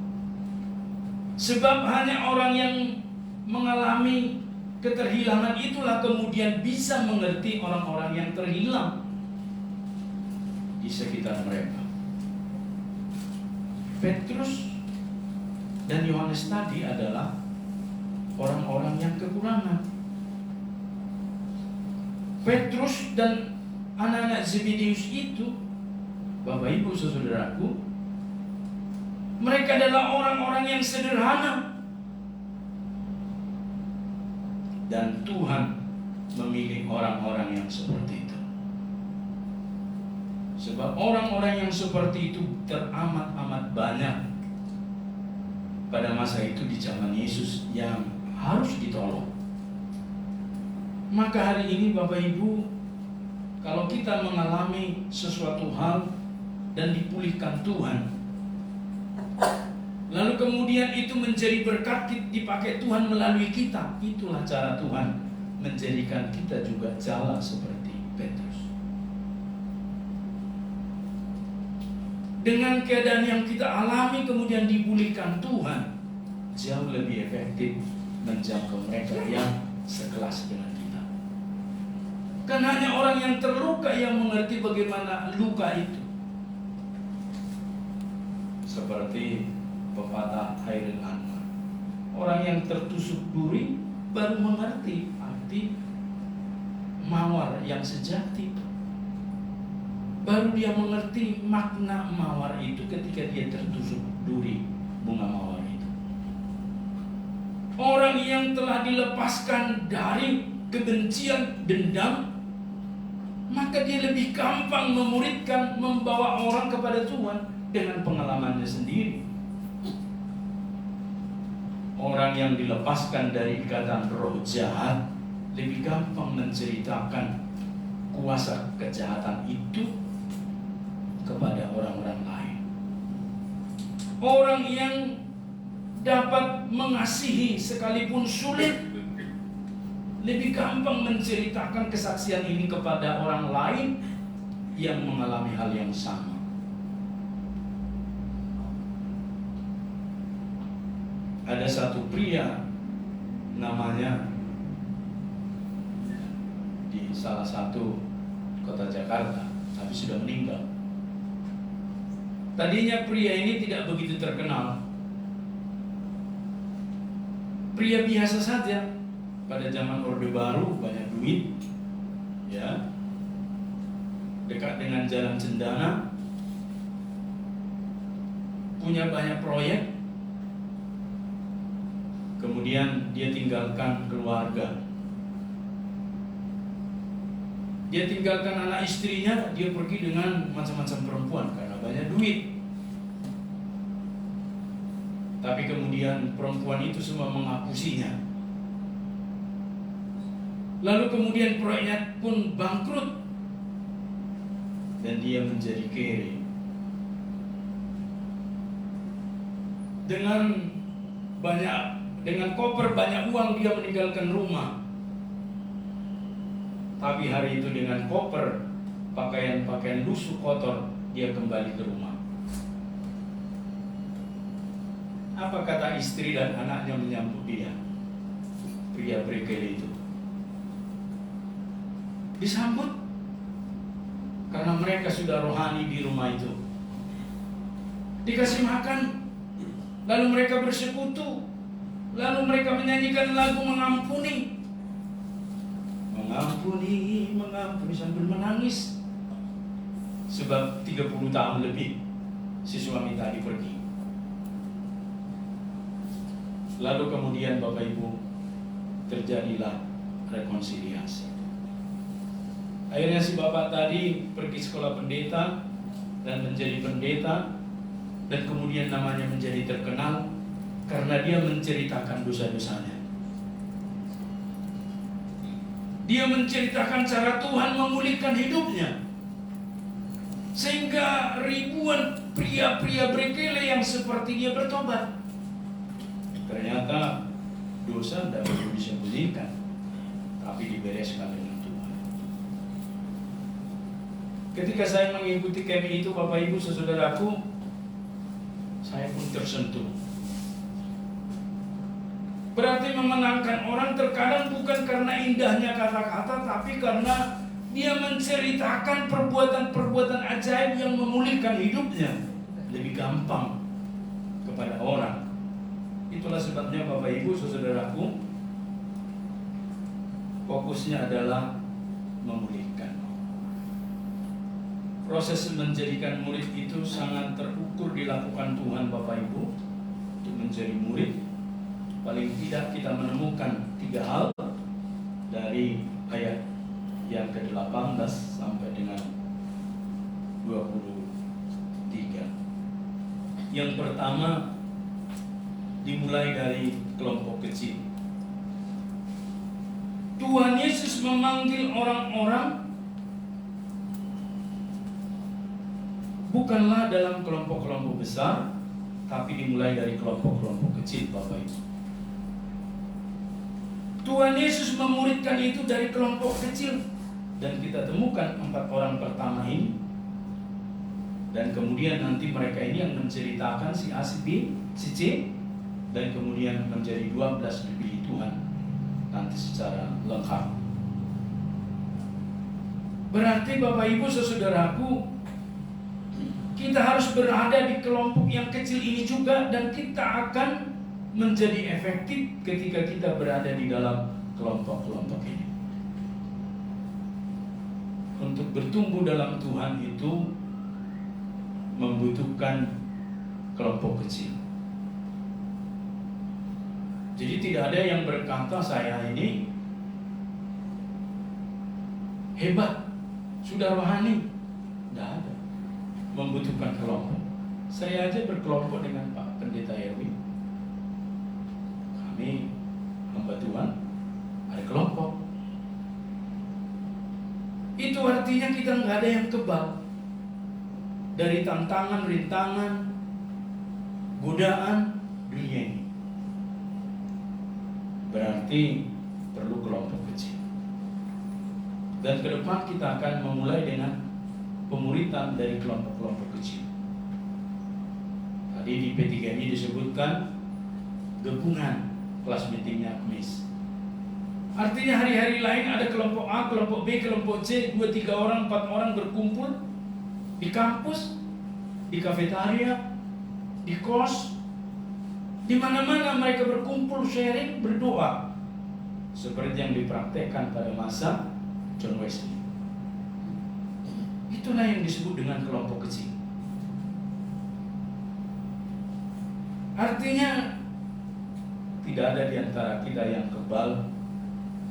Sebab hanya orang yang mengalami keterhilangan itulah kemudian bisa mengerti orang-orang yang terhilang di sekitar mereka. Petrus dan Yohanes tadi adalah orang-orang yang kekurangan. Petrus dan anak-anak Zebedeus itu, Bapak Ibu saudaraku, mereka adalah orang-orang yang sederhana. Dan Tuhan memilih orang-orang yang seperti itu. Sebab orang-orang yang seperti itu teramat-amat banyak pada masa itu di zaman Yesus yang harus ditolong. Maka hari ini Bapak Ibu, kalau kita mengalami sesuatu hal dan dipulihkan Tuhan, lalu kemudian itu menjadi berkat dipakai Tuhan melalui kita, itulah cara Tuhan menjadikan kita juga jala seperti Petrus. Dengan keadaan yang kita alami kemudian dipulihkan Tuhan, jauh lebih efektif menjangkau mereka yang sekelas dengan kita. Kan hanya orang yang terluka yang mengerti bagaimana luka itu. Seperti pepatah Khairul Anwar, orang yang tertusuk duri baru mengerti arti mawar yang sejati. Baru dia mengerti makna mawar itu ketika dia tertusuk duri bunga mawar itu. Orang yang telah dilepaskan dari kebencian, dendam, maka dia lebih gampang memuridkan, membawa orang kepada Tuhan dengan pengalamannya sendiri. Orang yang dilepaskan dari ikatan roh jahat lebih gampang menceritakan kuasa kejahatan itu kepada orang-orang lain. Orang yang dapat mengasihi sekalipun sulit lebih gampang menceritakan kesaksian ini kepada orang lain yang mengalami hal yang sama. Ada satu pria namanya di salah satu kota Jakarta, tapi sudah meninggal. Tadinya pria ini tidak begitu terkenal. Pria biasa saja. Pada zaman Orde Baru, banyak duit, ya, dekat dengan Jalan Cendana, punya banyak proyek. Kemudian dia tinggalkan keluarga, dia tinggalkan anak istrinya, dia pergi dengan macam-macam perempuan karena banyak duit. Tapi kemudian perempuan itu semua menghapusinya. Lalu kemudian proyeknya pun bangkrut dan dia menjadi kere. Dengan koper banyak uang dia meninggalkan rumah. Tapi hari itu dengan koper, pakaian-pakaian lusuh kotor, dia kembali ke rumah. Apa kata istri dan anaknya menyambut dia? Pria berkele itu disambut karena mereka sudah rohani di rumah itu. Dikasih makan, lalu mereka bersekutu, lalu mereka menyanyikan lagu mengampuni. Mengampuni, mengampuni sambil menangis. Sebab 30 tahun lebih si suami tadi pergi. Lalu kemudian Bapak Ibu, terjadilah rekonsiliasi. Akhirnya si bapak tadi pergi sekolah pendeta dan menjadi pendeta, dan kemudian namanya menjadi terkenal karena dia menceritakan dosa-dosanya. Dia menceritakan cara Tuhan memulihkan hidupnya, sehingga ribuan pria-pria berkele yang seperti dia bertobat. Ternyata dosa tidak perlu disembunyikan, tapi dibereskan dengan Tuhan. Ketika saya mengikuti kami itu, Bapak Ibu saudaraku, saya pun tersentuh. Berarti memenangkan orang terkadang bukan karena indahnya kata-kata, tapi karena dia menceritakan perbuatan-perbuatan ajaib yang memulihkan hidupnya lebih gampang kepada orang. Itulah sebabnya Bapak Ibu saudaraku, fokusnya adalah memulihkan. Proses menjadikan murid itu sangat terukur dilakukan Tuhan Bapak Ibu. Untuk menjadi murid, paling tidak kita menemukan 3 hal dari ayat yang ke-18 sampai dengan 23. Yang pertama, dimulai dari kelompok kecil. Tuhan Yesus memanggil orang-orang bukanlah dalam kelompok-kelompok besar, tapi dimulai dari kelompok-kelompok kecil, Bapak Ibu. Tuhan Yesus memuridkan itu dari kelompok kecil, dan kita temukan 4 orang pertama ini. Dan kemudian nanti mereka ini yang menceritakan si A, si B, si C, dan kemudian menjadi 12 dipilih Tuhan nanti secara lengkap. Berarti Bapak Ibu saudaraku, kita harus berada di kelompok yang kecil ini juga, dan kita akan menjadi efektif ketika kita berada di dalam kelompok-kelompok ini. Untuk bertumbuh dalam Tuhan itu membutuhkan kelompok kecil. Jadi tidak ada yang berkata saya ini hebat, sudah rohani. Tidak ada. Membutuhkan kelompok. Saya aja berkelompok dengan Pak Pendeta Erwin. Kami hamba Tuhan, ada kelompok. Itu artinya kita nggak ada yang kebal. Dari tantangan, rintangan, godaan dunia ini. Berarti perlu kelompok kecil. Dan ke depan kita akan memulai dengan pemuritan dari kelompok-kelompok kecil. Tadi di P3 ini disebutkan gabungan kelas meetingnya Akmis. Artinya hari-hari lain ada kelompok A, kelompok B, kelompok C, 2, 3 orang, 4 orang berkumpul di kampus, di kafetaria, di kos, di mana-mana mereka berkumpul, sharing, berdoa, seperti yang dipraktekkan pada masa John Wesley. Itulah yang disebut dengan kelompok kecil. Artinya tidak ada di antara kita yang kebal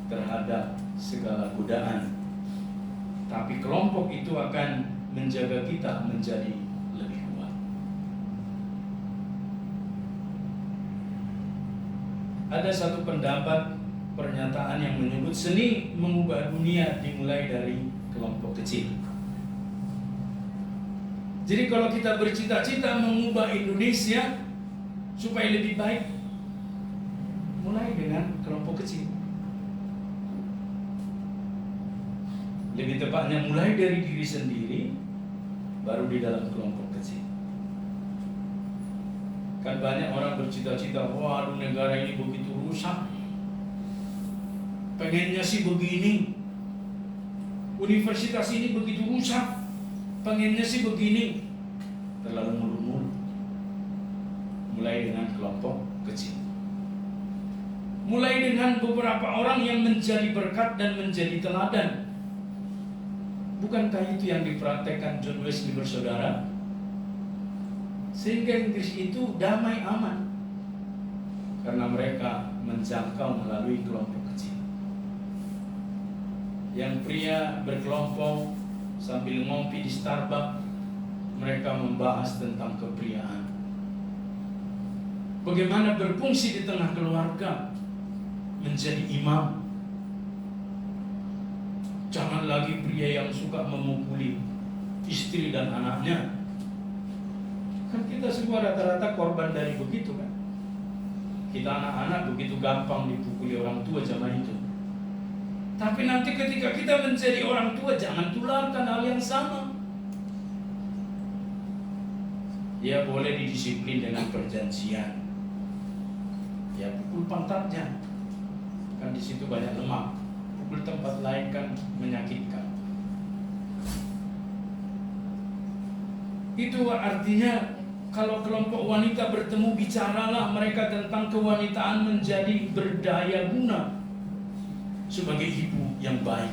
terhadap segala godaan, tapi kelompok itu akan menjaga kita menjadi lebih kuat. Ada satu pendapat pernyataan yang menyebut seni mengubah dunia dimulai dari kelompok kecil. Jadi kalau kita bercita-cita mengubah Indonesia supaya lebih baik, mulai dengan kelompok kecil. Lebih tepatnya mulai dari diri sendiri, baru di dalam kelompok kecil. Kan banyak orang bercita-cita, waduh negara ini begitu rusak, pengennya sih begini, universitas ini begitu rusak, pengennya sih begini. Terlalu muluk-muluk. Mulai dengan kelompok kecil. Mulai dengan beberapa orang yang menjadi berkat dan menjadi teladan. Bukankah itu yang dipraktekkan John Wesley bersaudara? Sehingga Inggris itu damai aman, karena mereka menjangkau melalui kelompok kecil. Yang pria berkelompok sambil ngopi di Starbucks, mereka membahas tentang kepriaan. Bagaimana berfungsi di tengah keluarga, menjadi imam. Jangan lagi pria yang suka memukuli istri dan anaknya. Kan kita semua rata-rata korban dari begitu kan. Kita anak-anak begitu gampang dipukuli orang tua zaman itu. Tapi nanti ketika kita menjadi orang tua, jangan tularkan hal yang sama. Ya boleh didisiplin dengan perjanjian. Ya pukul pantatnya, kan di situ banyak lemak. Pukul tempat lain kan menyakitkan. Itu artinya kalau kelompok wanita bertemu, bicaralah mereka tentang kewanitaan menjadi berdaya guna sebagai ibu yang baik.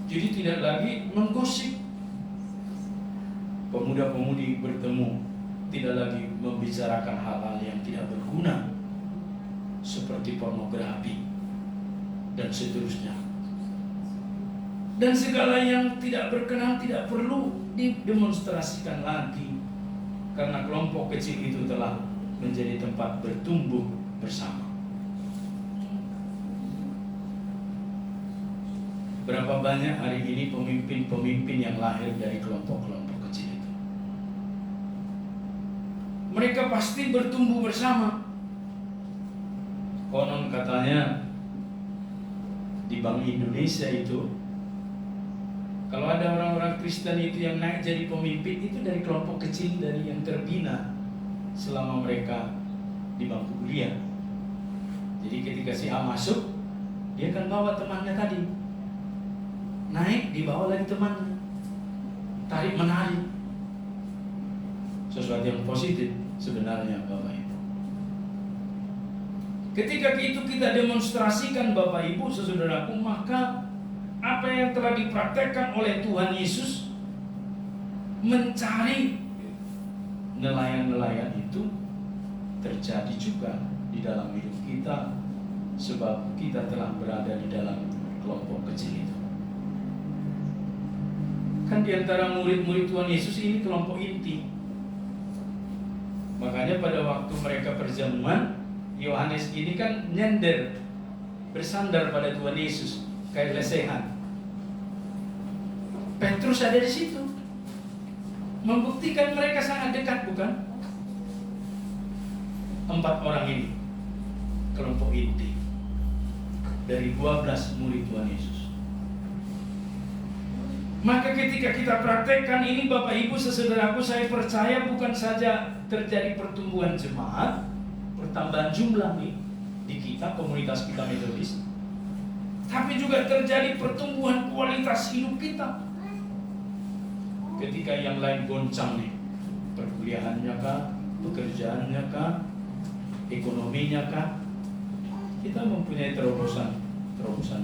Jadi tidak lagi menggosip. Pemuda-pemudi bertemu, tidak lagi membicarakan hal-hal yang tidak berguna seperti pornografi dan seterusnya. Dan segala yang tidak berkenan tidak perlu didemonstrasikan lagi, karena kelompok kecil itu telah menjadi tempat bertumbuh bersama. Berapa banyak hari ini pemimpin-pemimpin yang lahir dari kelompok-kelompok kecil itu. Mereka pasti bertumbuh bersama. Konon katanya di Bank Indonesia itu, kalau ada orang-orang Kristen itu yang naik jadi pemimpin, itu dari kelompok kecil, dari yang terbina selama mereka di bangku kuliah. Jadi ketika si A masuk, dia akan bawa temannya tadi, naik dibawa lagi temannya, tarik menarik. Sesuatu yang positif sebenarnya Bapak Ibu. Ketika itu kita demonstrasikan Bapak Ibu, saudaraku, maka apa yang telah dipraktekkan oleh Tuhan Yesus, mencari nelayan-nelayan itu, terjadi juga di dalam hidup kita, sebab kita telah berada di dalam kelompok kecil itu. Kan di antara murid-murid Tuhan Yesus ini kelompok inti. Makanya pada waktu mereka perjamuan, Yohanes ini kan nyender, bersandar pada Tuhan Yesus kayak lesehan. Petrus ada di situ, membuktikan mereka sangat dekat, bukan? 4 orang ini, kelompok inti dari 12 murid Tuhan Yesus. Maka ketika kita praktekkan ini Bapak Ibu saudaraku, saya percaya bukan saja terjadi pertumbuhan jemaat, pertambahan jumlah nih di kita, komunitas kita Metodis, tapi juga terjadi pertumbuhan kualitas hidup kita. Ketika yang lain goncang nih, perkuliahannya kah, pekerjaannya kah, ekonominya kah, kita mempunyai terobosan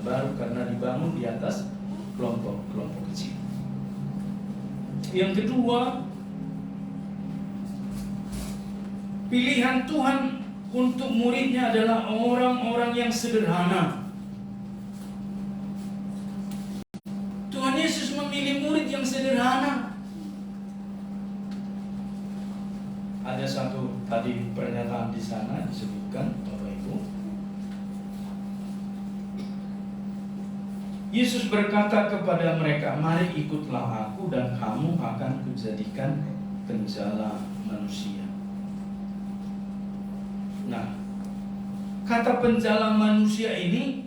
baru karena dibangun di atas kelompok kecil. Yang kedua, pilihan Tuhan untuk muridnya adalah orang-orang yang sederhana. Tuhan Yesus memilih murid yang sederhana. Ada satu tadi pernyataan di sana disebutkan Bapak Ibu. Yesus berkata kepada mereka, "Mari ikutlah aku dan kamu akan kujadikan penjala manusia." Nah, kata penjala manusia ini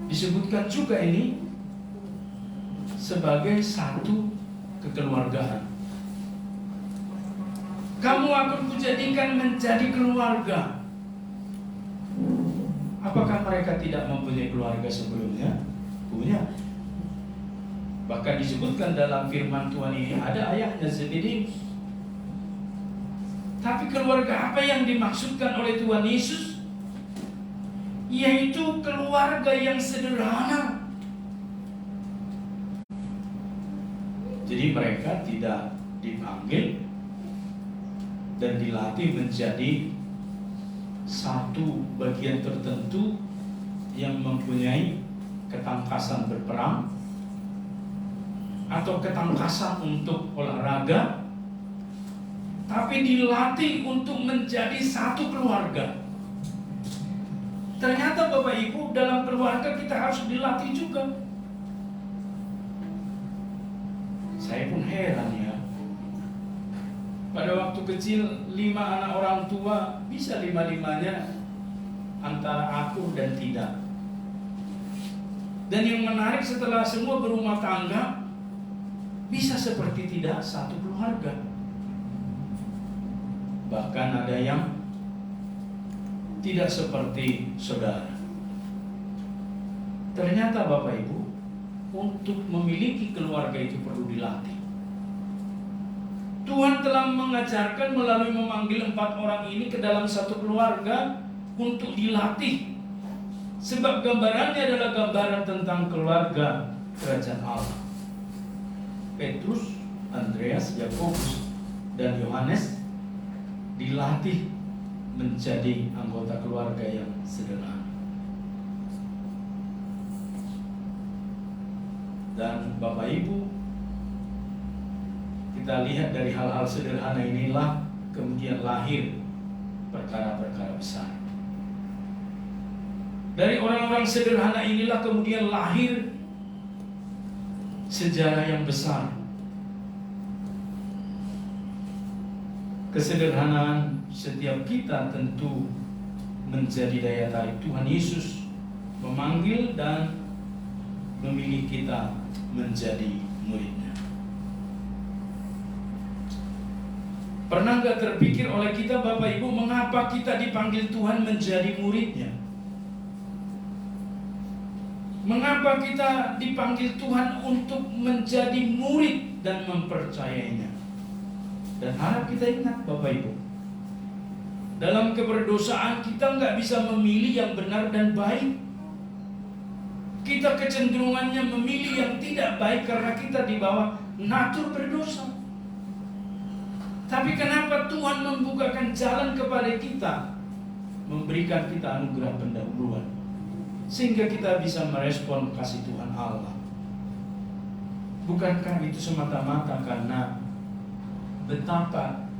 disebutkan juga ini sebagai satu kekeluargaan. Kamu akan kujadikan menjadi keluarga. Apakah mereka tidak mempunyai keluarga sebelumnya? Punya. Bahkan disebutkan dalam firman Tuhan ini ada ayatnya Zebedeus. Tapi keluarga apa yang dimaksudkan oleh Tuhan Yesus? Yaitu keluarga yang sederhana. Jadi mereka tidak dipanggil dan dilatih menjadi satu bagian tertentu yang mempunyai ketangkasan berperang atau ketangkasan untuk olahraga, tapi dilatih untuk menjadi satu keluarga. Ternyata Bapak Ibu, dalam keluarga kita harus dilatih juga. Saya pun heran ya, pada waktu kecil 5 anak orang tua bisa 5-5-nya antara akur dan tidak. Dan yang menarik, setelah semua berumah tangga, bisa seperti tidak satu keluarga. Bahkan ada yang tidak seperti saudara. Ternyata Bapak Ibu, untuk memiliki keluarga itu perlu dilatih. Tuhan telah mengajarkan melalui memanggil 4 orang ini ke dalam satu keluarga untuk dilatih. Sebab gambarannya adalah gambaran tentang keluarga kerajaan Allah. Petrus, Andreas, Yakobus, dan Yohanes dilatih menjadi anggota keluarga yang sederhana. Dan Bapak Ibu, kita lihat dari hal-hal sederhana inilah kemudian lahir perkara-perkara besar. Dari orang-orang sederhana inilah kemudian lahir sejarah yang besar. Kesederhanaan setiap kita tentu menjadi daya tarik. Tuhan Yesus memanggil dan memilih kita menjadi muridnya. Pernah nggak terpikir oleh kita Bapak Ibu, mengapa kita dipanggil Tuhan menjadi muridnya? Mengapa kita dipanggil Tuhan untuk menjadi murid dan mempercayainya? Dan harap kita ingat Bapak Ibu, dalam keberdosaan kita nggak bisa memilih yang benar dan baik. Kita kecenderungannya memilih yang tidak baik karena kita di bawah natur berdosa. Tapi kenapa Tuhan membukakan jalan kepada kita, memberikan kita anugerah pendahuluan, sehingga kita bisa merespon kasih Tuhan Allah? Bukankah itu semata-mata karena betapa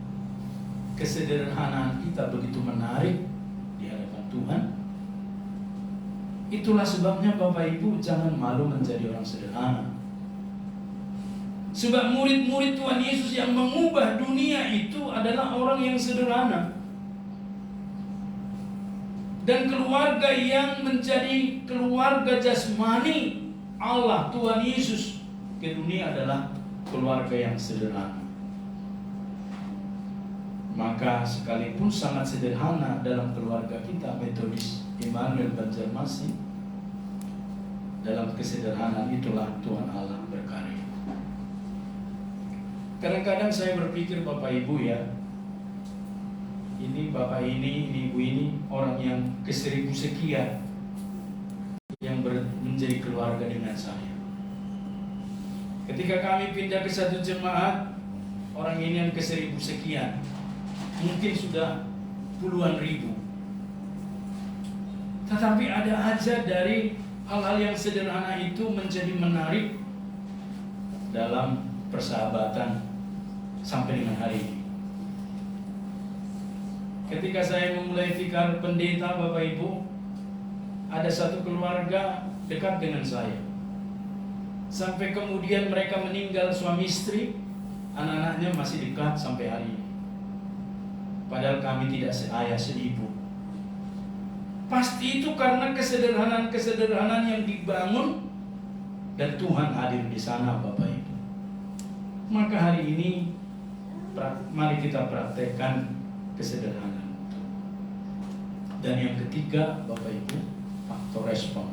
kesederhanaan kita begitu menarik di hadapan Tuhan? Itulah sebabnya Bapak Ibu jangan malu menjadi orang sederhana. Sebab murid-murid Tuhan Yesus yang mengubah dunia itu adalah orang yang sederhana. Dan keluarga yang menjadi keluarga jasmani Allah Tuhan Yesus ke dunia adalah keluarga yang sederhana. Maka sekalipun sangat sederhana dalam keluarga kita Metodis Immanuel Banjarmasin, dalam kesederhanaan itulah Tuhan Allah berkarya. Kadang-kadang saya berpikir Bapak Ibu ya, ini bapak ini ibu ini orang yang ke-1000 sekian yang menjadi keluarga dengan saya. Ketika kami pindah ke satu jemaat, orang ini yang ke-1000 sekian, mungkin sudah puluhan ribu. Tetapi ada aja dari hal-hal yang sederhana itu menjadi menarik dalam persahabatan sampai dengan hari ini. Ketika saya memulai fikar pendeta Bapak Ibu, ada satu keluarga dekat dengan saya. Sampai kemudian mereka meninggal suami istri, anak-anaknya masih dekat sampai hari ini. Padahal kami tidak seayah seibu. Pasti itu karena kesederhanaan yang dibangun dan Tuhan hadir di sana Bapak Ibu. Maka hari ini mari kita praktekkan kesederhanaan. Dan yang ketiga Bapak Ibu, faktor respon.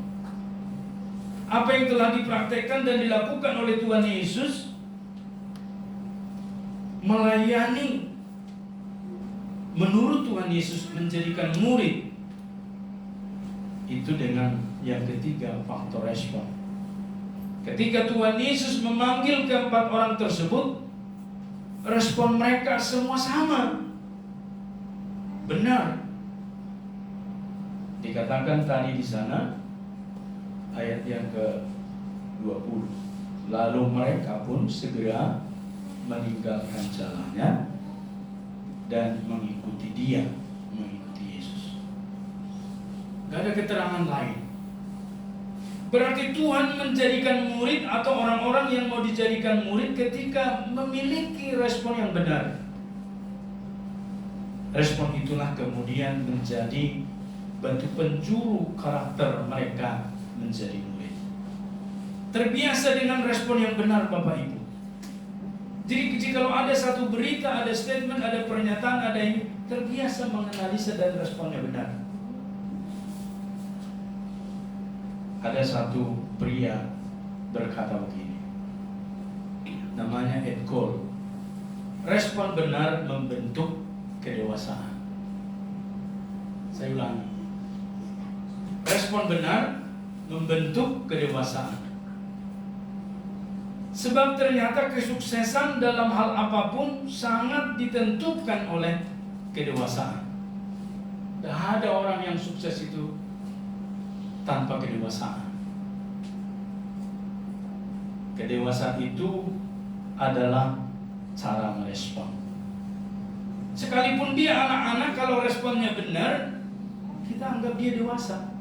Apa yang telah dipraktekkan dan dilakukan oleh Tuhan Yesus melayani menurut Tuhan Yesus menjadikan murid itu dengan yang ketiga faktor respon. Ketika Tuhan Yesus memanggil keempat orang tersebut, respon mereka semua sama, benar. Dikatakan tadi di sana ayat yang ke-20, lalu mereka pun segera meninggalkan jalannya dan mengikuti Dia, mengikuti Yesus. Gak ada keterangan lain. Berarti Tuhan menjadikan murid atau orang-orang yang mau dijadikan murid ketika memiliki respon yang benar. Respon itulah kemudian menjadi batu penjuru karakter mereka menjadi murid. Terbiasa dengan respon yang benar Bapak Ibu. Jadi kalau ada satu berita, ada statement, ada pernyataan, ada ini, terbiasa menganalisa dan responnya benar. Ada satu pria berkata begini, namanya Ed Cole, respon benar membentuk kedewasaan. Saya ulangi, respon benar membentuk kedewasaan. Sebab ternyata kesuksesan dalam hal apapun sangat ditentukan oleh kedewasaan. Tidak ada orang yang sukses itu tanpa kedewasaan. Kedewasaan itu adalah cara merespon. Sekalipun dia anak-anak, kalau responnya benar, kita anggap dia dewasa.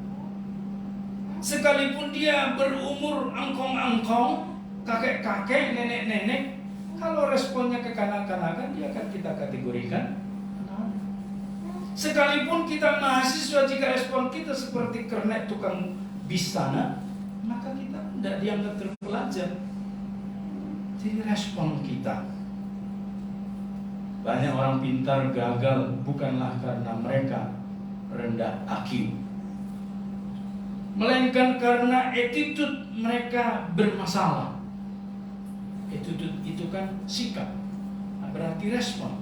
Sekalipun dia berumur angkong-angkong, kakek-kakek, nenek-nenek, kalau responnya kekanak-kanakan, dia akan kita kategorikan anak-anak. Sekalipun kita mahasiswa, jika respon kita seperti kernet tukang bis sana, maka kita tidak dianggap terpelajar. Jadi respon kita. Banyak orang pintar gagal bukanlah karena mereka rendah IQ, melainkan karena attitude mereka bermasalah. Attitude itu kan sikap, berarti respon.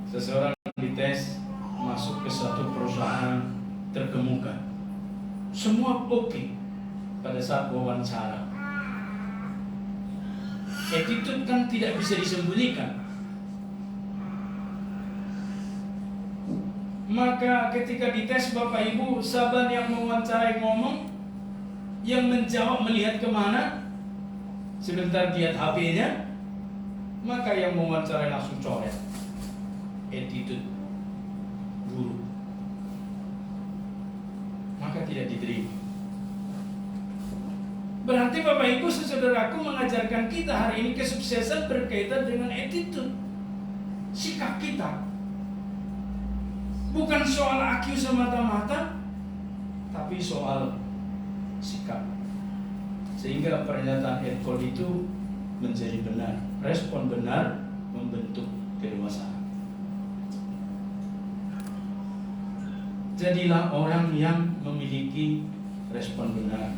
Seseorang dites masuk ke suatu perusahaan terkemuka, semua oke pada saat wawancara. Attitude kan tidak bisa disembunyikan. Maka ketika dites Bapak Ibu, sahabat yang mewawancarai ngomong, yang menjawab melihat kemana, sebentar lihat HP-nya, maka yang mewawancarai langsung coret. Attitude buruk, maka tidak diterima. Berarti Bapak Ibu saudaraku mengajarkan kita hari ini kesuksesan berkaitan dengan attitude, sikap kita. Bukan soal IQ semata-mata, tapi soal sikap. Sehingga pernyataan Eckhart itu menjadi benar. Respon benar membentuk kedewasaan. Jadilah orang yang memiliki respon benar,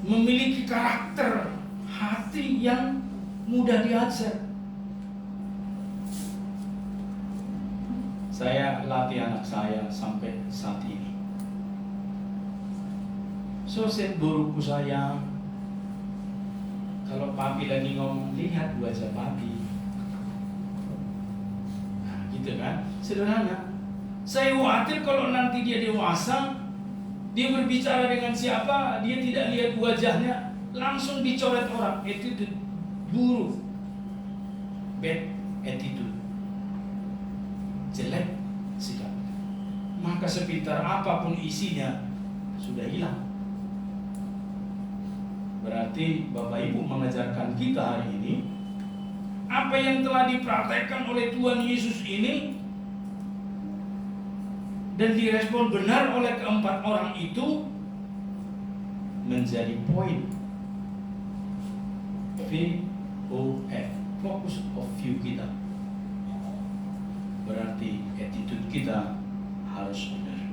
memiliki karakter hati yang mudah diajar. Saya latih anak saya sampai saat ini. Soset buruku sayang, kalau papi lagi ngomong, lihat wajah papi. Nah, gitu kan, sederhana. Saya khawatir kalau nanti dia dewasa, dia berbicara dengan siapa, dia tidak lihat wajahnya, langsung dicoret orang. Attitude buruk, bad attitude, jelek sikap. Maka sepintar apapun isinya sudah hilang. Berarti Bapak Ibu mengajarkan kita hari ini, apa yang telah dipraktekkan oleh Tuhan Yesus ini dan direspon benar oleh keempat orang itu menjadi poin VOF, focus of view kita. Berarti attitude kita harus benar.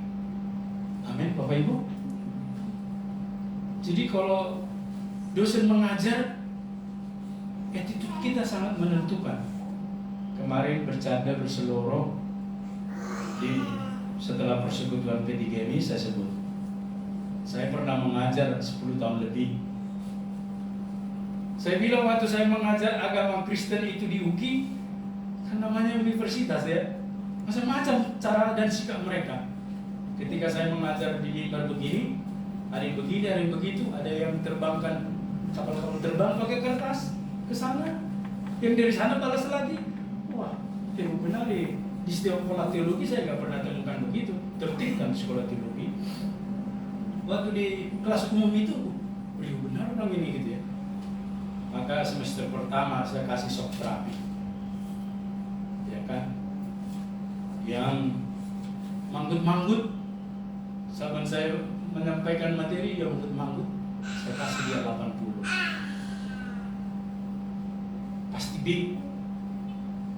Amin Bapak Ibu. Jadi kalau dosen mengajar, attitude kita sangat menentukan. Kemarin bercanda berseloroh setelah persekutuan P3MI saya sebut. Saya pernah mengajar 10 tahun lebih. Saya bilang waktu saya mengajar agama Kristen itu di UKI, kan namanya universitas ya, macam-macam cara dan sikap mereka. Ketika saya mengajar di mimbar begini, ada yang begini, ada yang begitu, ada yang terbangkan kapal-kapal terbang pakai kertas ke sana, yang dari sana balas lagi. Wah, itu benar di setiap sekolah teologi saya nggak pernah temukan begitu. Tertib kan sekolah teologi. Waktu di kelas umum itu, benar orang ini gitu ya. Maka semester pertama saya kasih shock terapi, ya kan, yang manggut-manggut. Saat saya menyampaikan materi yang manggut-manggut, saya kasih dia 80. Pasti B.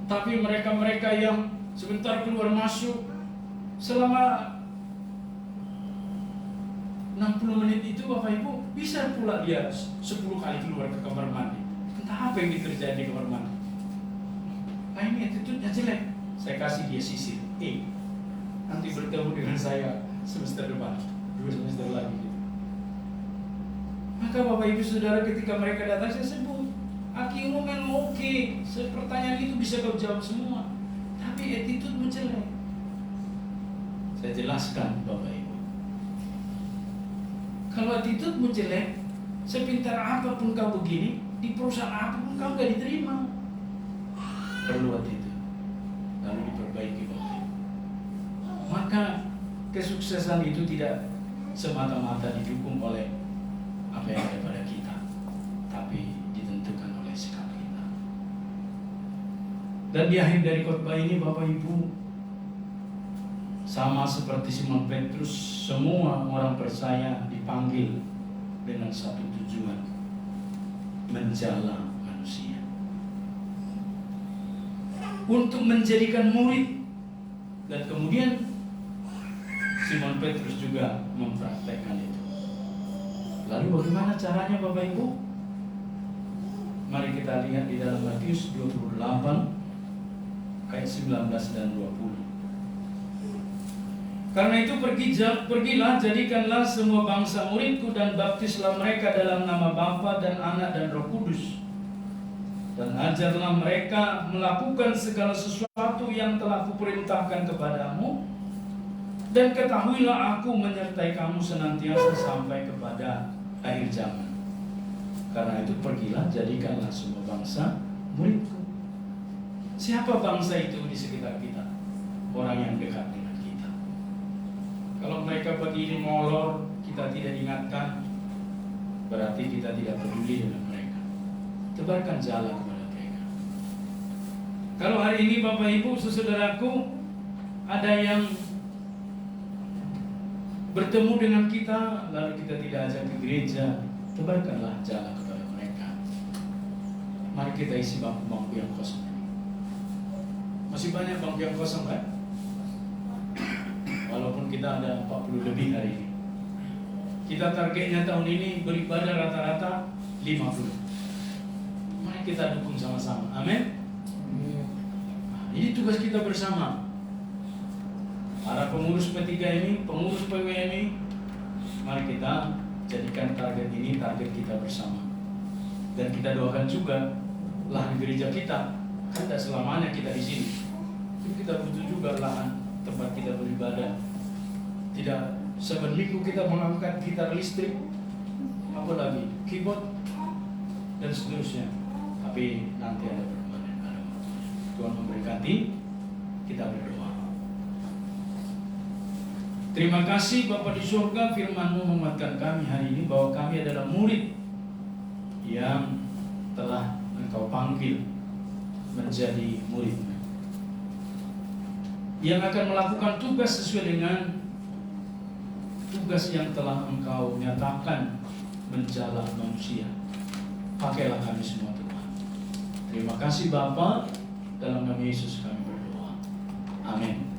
Tapi mereka-mereka yang sebentar keluar masuk selama 60 menit itu Bapak Ibu bisa pula dia 10 kali keluar ke kamar mandi. Entah apa yang terjadi di kamar mandi. Nah ini attitude-nya jelek. Saya kasih dia sisir E. Nanti bertemu dengan saya semester depan, 2 semester lagi gitu. Maka Bapak Ibu Saudara ketika mereka datang saya sebut, Aki memang oke, pertanyaan itu bisa kau jawab semua, tapi attitude menjelek. Saya jelaskan Bapak Ibu, kalau attitude menjelek, sepintar apapun kau begini, di perusahaan apapun kau gak diterima. Perlu attitude, lalu diperbaiki Bapak Ibu. Maka kesuksesan itu tidak semata-mata didukung oleh apa yang ada pada kita, tapi ditentukan oleh sikap kita. Dan di akhir dari khotbah ini Bapak Ibu, sama seperti Simon Petrus, semua orang percaya dipanggil dengan satu tujuan, menjala manusia, untuk menjadikan murid. Dan kemudian Simon Petrus juga mempraktekkan itu. Lalu bagaimana caranya Bapak Ibu? Mari kita lihat di dalam Matius 28 ayat 19 dan 20. Karena itu pergilah, jadikanlah semua bangsa muridku dan baptislah mereka dalam nama Bapa dan Anak dan Roh Kudus. Dan ajarlah mereka melakukan segala sesuatu yang telah kuperintahkan kepadamu. Dan ketahuilah aku menyertai kamu senantiasa sampai kepada akhir zaman. Karena itu pergilah, jadikanlah semua bangsa muridku. Siapa bangsa itu di sekitar kita? Orang yang dekat dengan kita. Kalau mereka begini molor, kita tidak ingatkan, berarti kita tidak peduli dengan mereka. Tebarkan jalan kepada mereka. Kalau hari ini Bapak Ibu saudaraku, ada yang bertemu dengan kita lalu kita tidak ajak ke gereja, tebarkanlah jalan kepada mereka. Mari kita isi bangku-bangku yang kosong. Masih banyak bangku yang kosong kan? Walaupun kita ada 40 lebih hari ini. Kita targetnya tahun ini beribadah rata-rata 50. Mari kita dukung sama-sama. Amin. Ini tugas kita bersama. Para pengurus P3 ini, pengurus PW ini, mari kita jadikan target ini target kita bersama. Dan kita doakan juga lahan gereja kita, kan tidak selamanya kita di sini. Kita butuh juga lahan tempat kita beribadah. Tidak seminggu kita mengangkat gitar listrik, apalagi keyboard dan seterusnya. Tapi nanti ada perkembangan. Tuhan memberkati, kita berdoa. Terima kasih Bapa di surga, firman-Mu menguatkan kami hari ini bahwa kami adalah murid yang telah Engkau panggil menjadi murid, yang akan melakukan tugas sesuai dengan tugas yang telah Engkau nyatakan menjala manusia. Pakailah kami semua Tuhan. Terima kasih Bapa, dalam nama Yesus kami berdoa. Amin.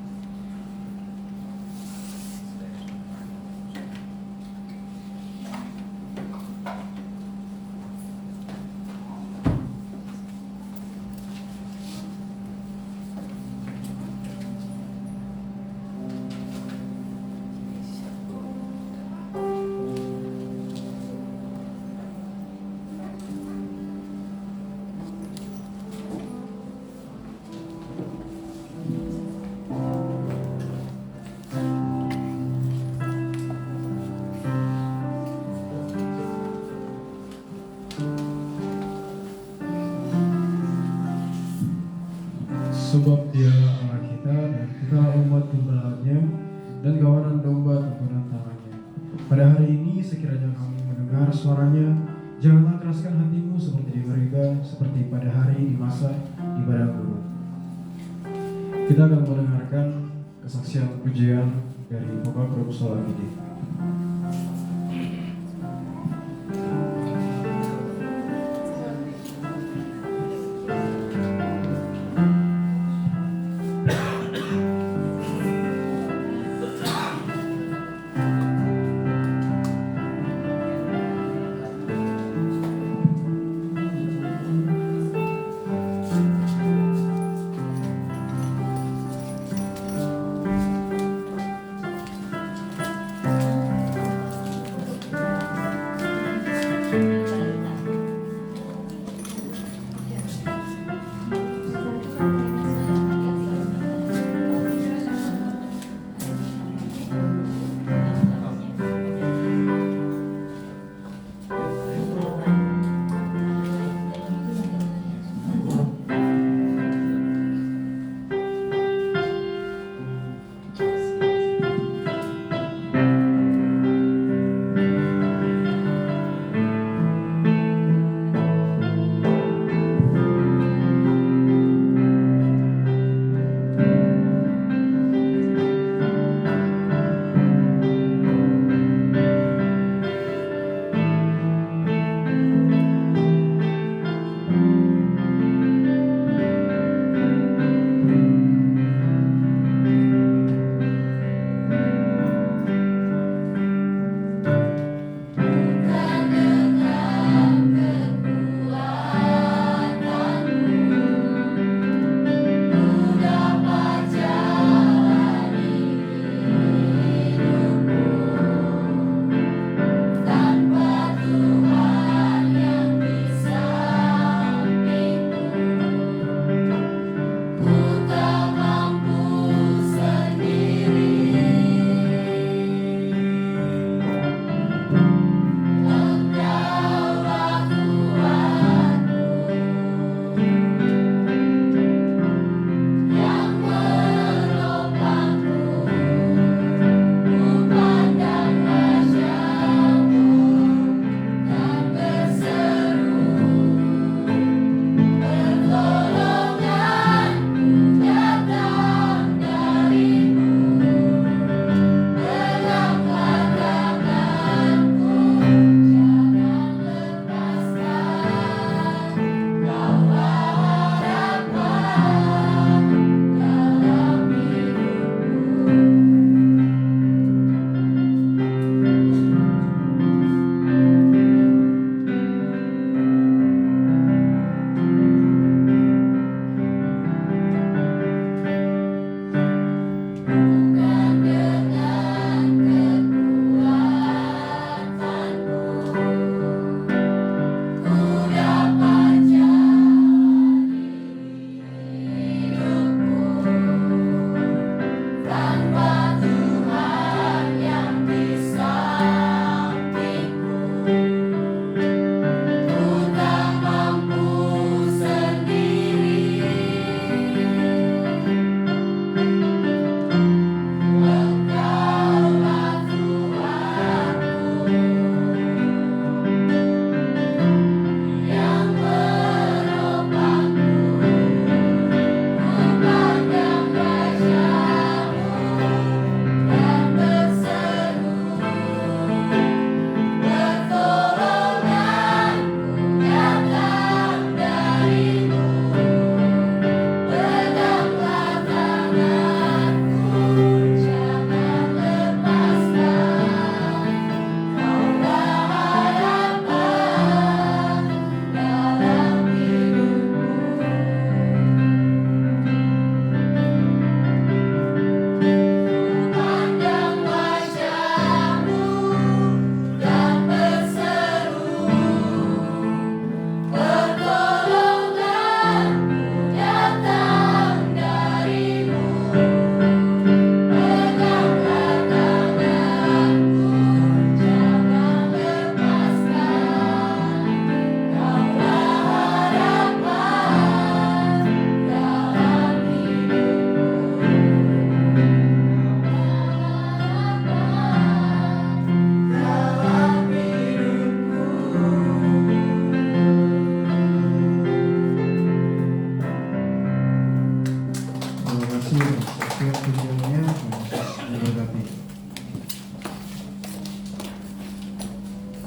Sebab Dia Allah kita dan kita umat gembalaannya dan kawanan domba tuntunan tangannya. Pada hari ini sekiranya kami mendengar suaranya, janganlah keraskan hatimu seperti di mereka, seperti pada hari di masa di padang gurun. Kita akan mendengarkan kesaksian pujian dari Bapak Guru Solagidi.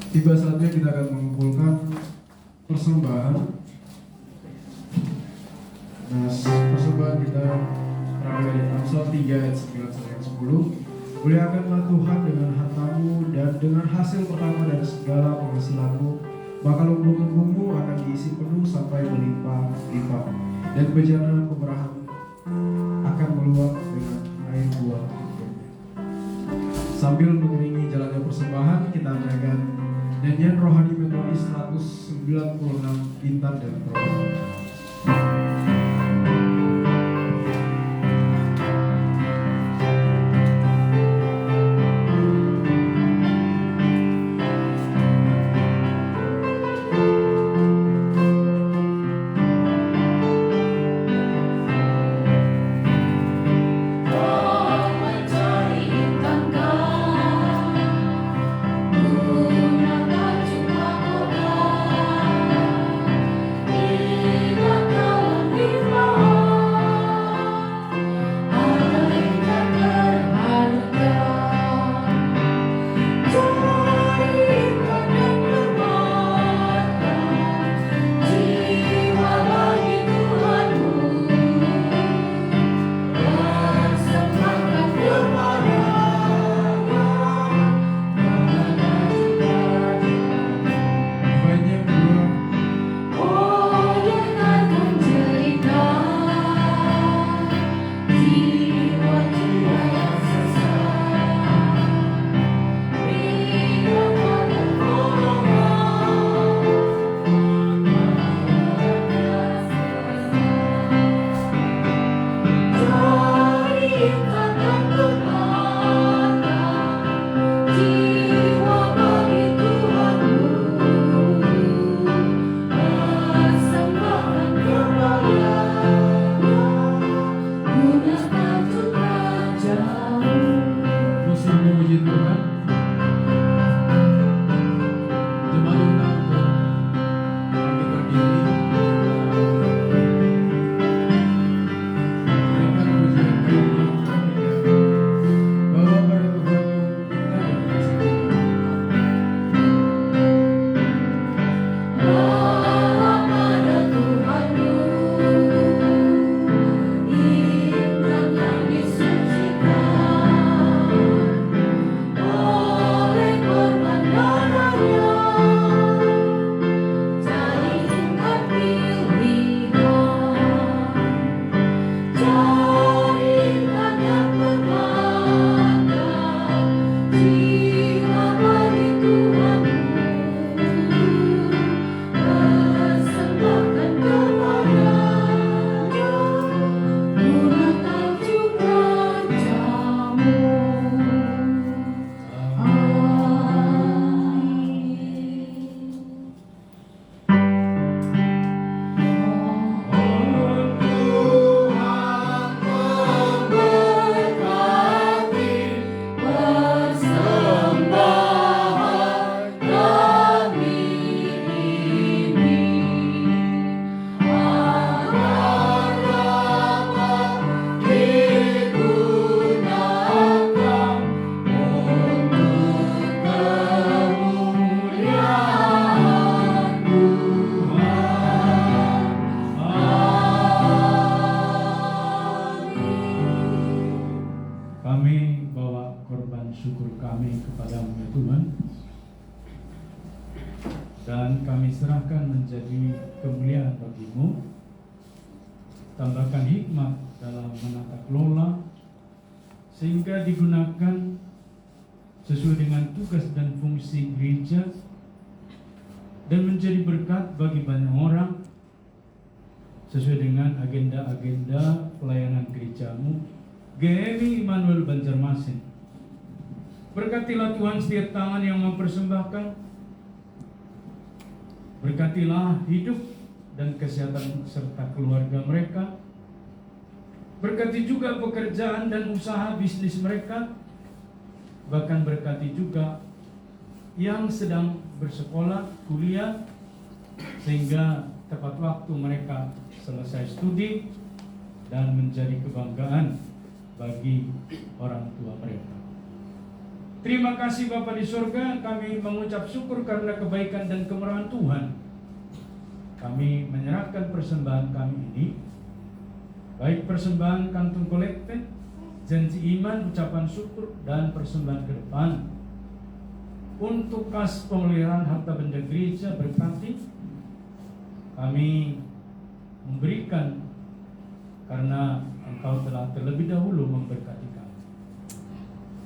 Tiba saatnya kita akan mengumpulkan persembahan. Nah, persembahan kita terambil dari Amsal 3 ayat 9 sampai 10. Muliakanlah Tuhan dengan hartamu dan dengan hasil pertama dari segala penghasilanmu, maka lumbung-lumbungmu akan diisi penuh sampai berlimpah-limpah, dan bejana pemerahan akan meluap dengan air buah. Sambil mengiringi jalannya persembahan, kita menaikkan nyanyian rohani metode 196 Intan dan Program. dan kami serahkan menjadi kemuliaan bagi-Mu. Tambahkan hikmat dalam menata kelola sehingga digunakan sesuai dengan tugas dan fungsi gereja dan menjadi berkat bagi banyak orang sesuai dengan agenda-agenda pelayanan gereja-Mu GMI Immanuel Banjarmasin. Berkatilah Tuhan setiap tangan yang mempersembahkan. Berkatilah hidup dan kesehatan serta keluarga mereka. Berkati juga pekerjaan dan usaha bisnis mereka. Bahkan berkati juga yang sedang bersekolah, kuliah, sehingga tepat waktu mereka selesai studi dan menjadi kebanggaan bagi orang tua mereka. Terima kasih Bapa di surga, kami mengucap syukur karena kebaikan dan kemurahan Tuhan. Kami menyerahkan persembahan kami ini, baik persembahan kantung kolektif, janji iman, ucapan syukur, dan persembahan ke depan untuk kas pemeliharaan harta benda gereja. Berkati kami memberikan karena Engkau telah terlebih dahulu memberkati kami.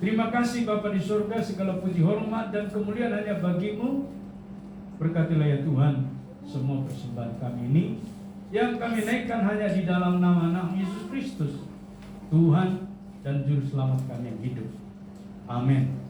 Terima kasih Bapa di surga, segala puji hormat dan kemuliaan hanya bagi-Mu. Berkatilah ya Tuhan semua persembahan kami ini yang kami naikkan hanya di dalam nama Yesus Kristus, Tuhan dan Juru Selamat kami yang hidup. Amin.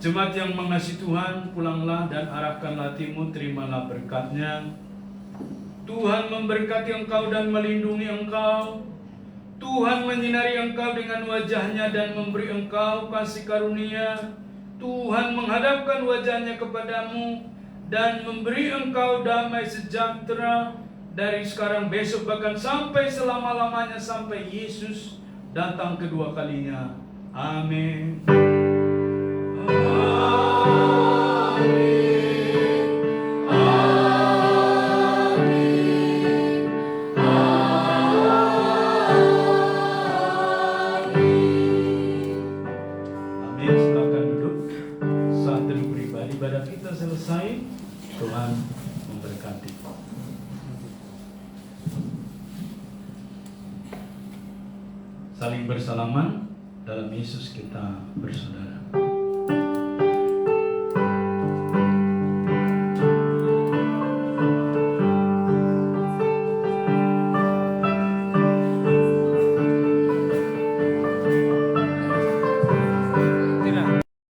Jemaat yang mengasihi Tuhan, pulanglah dan arahkanlah hatimu, terimalah berkat-Nya. Tuhan memberkati engkau dan melindungi engkau. Tuhan menyinari engkau dengan wajah-Nya dan memberi engkau kasih karunia. Tuhan menghadapkan wajah-Nya kepadamu dan memberi engkau damai sejahtera dari sekarang, besok, bahkan sampai selama-lamanya, sampai Yesus datang kedua kalinya. Amin. Silakan duduk. Saat teduh pribadi ibadah kita selesai. Tuhan memberkati. Saling bersalaman dalam Yesus kita bersaudara.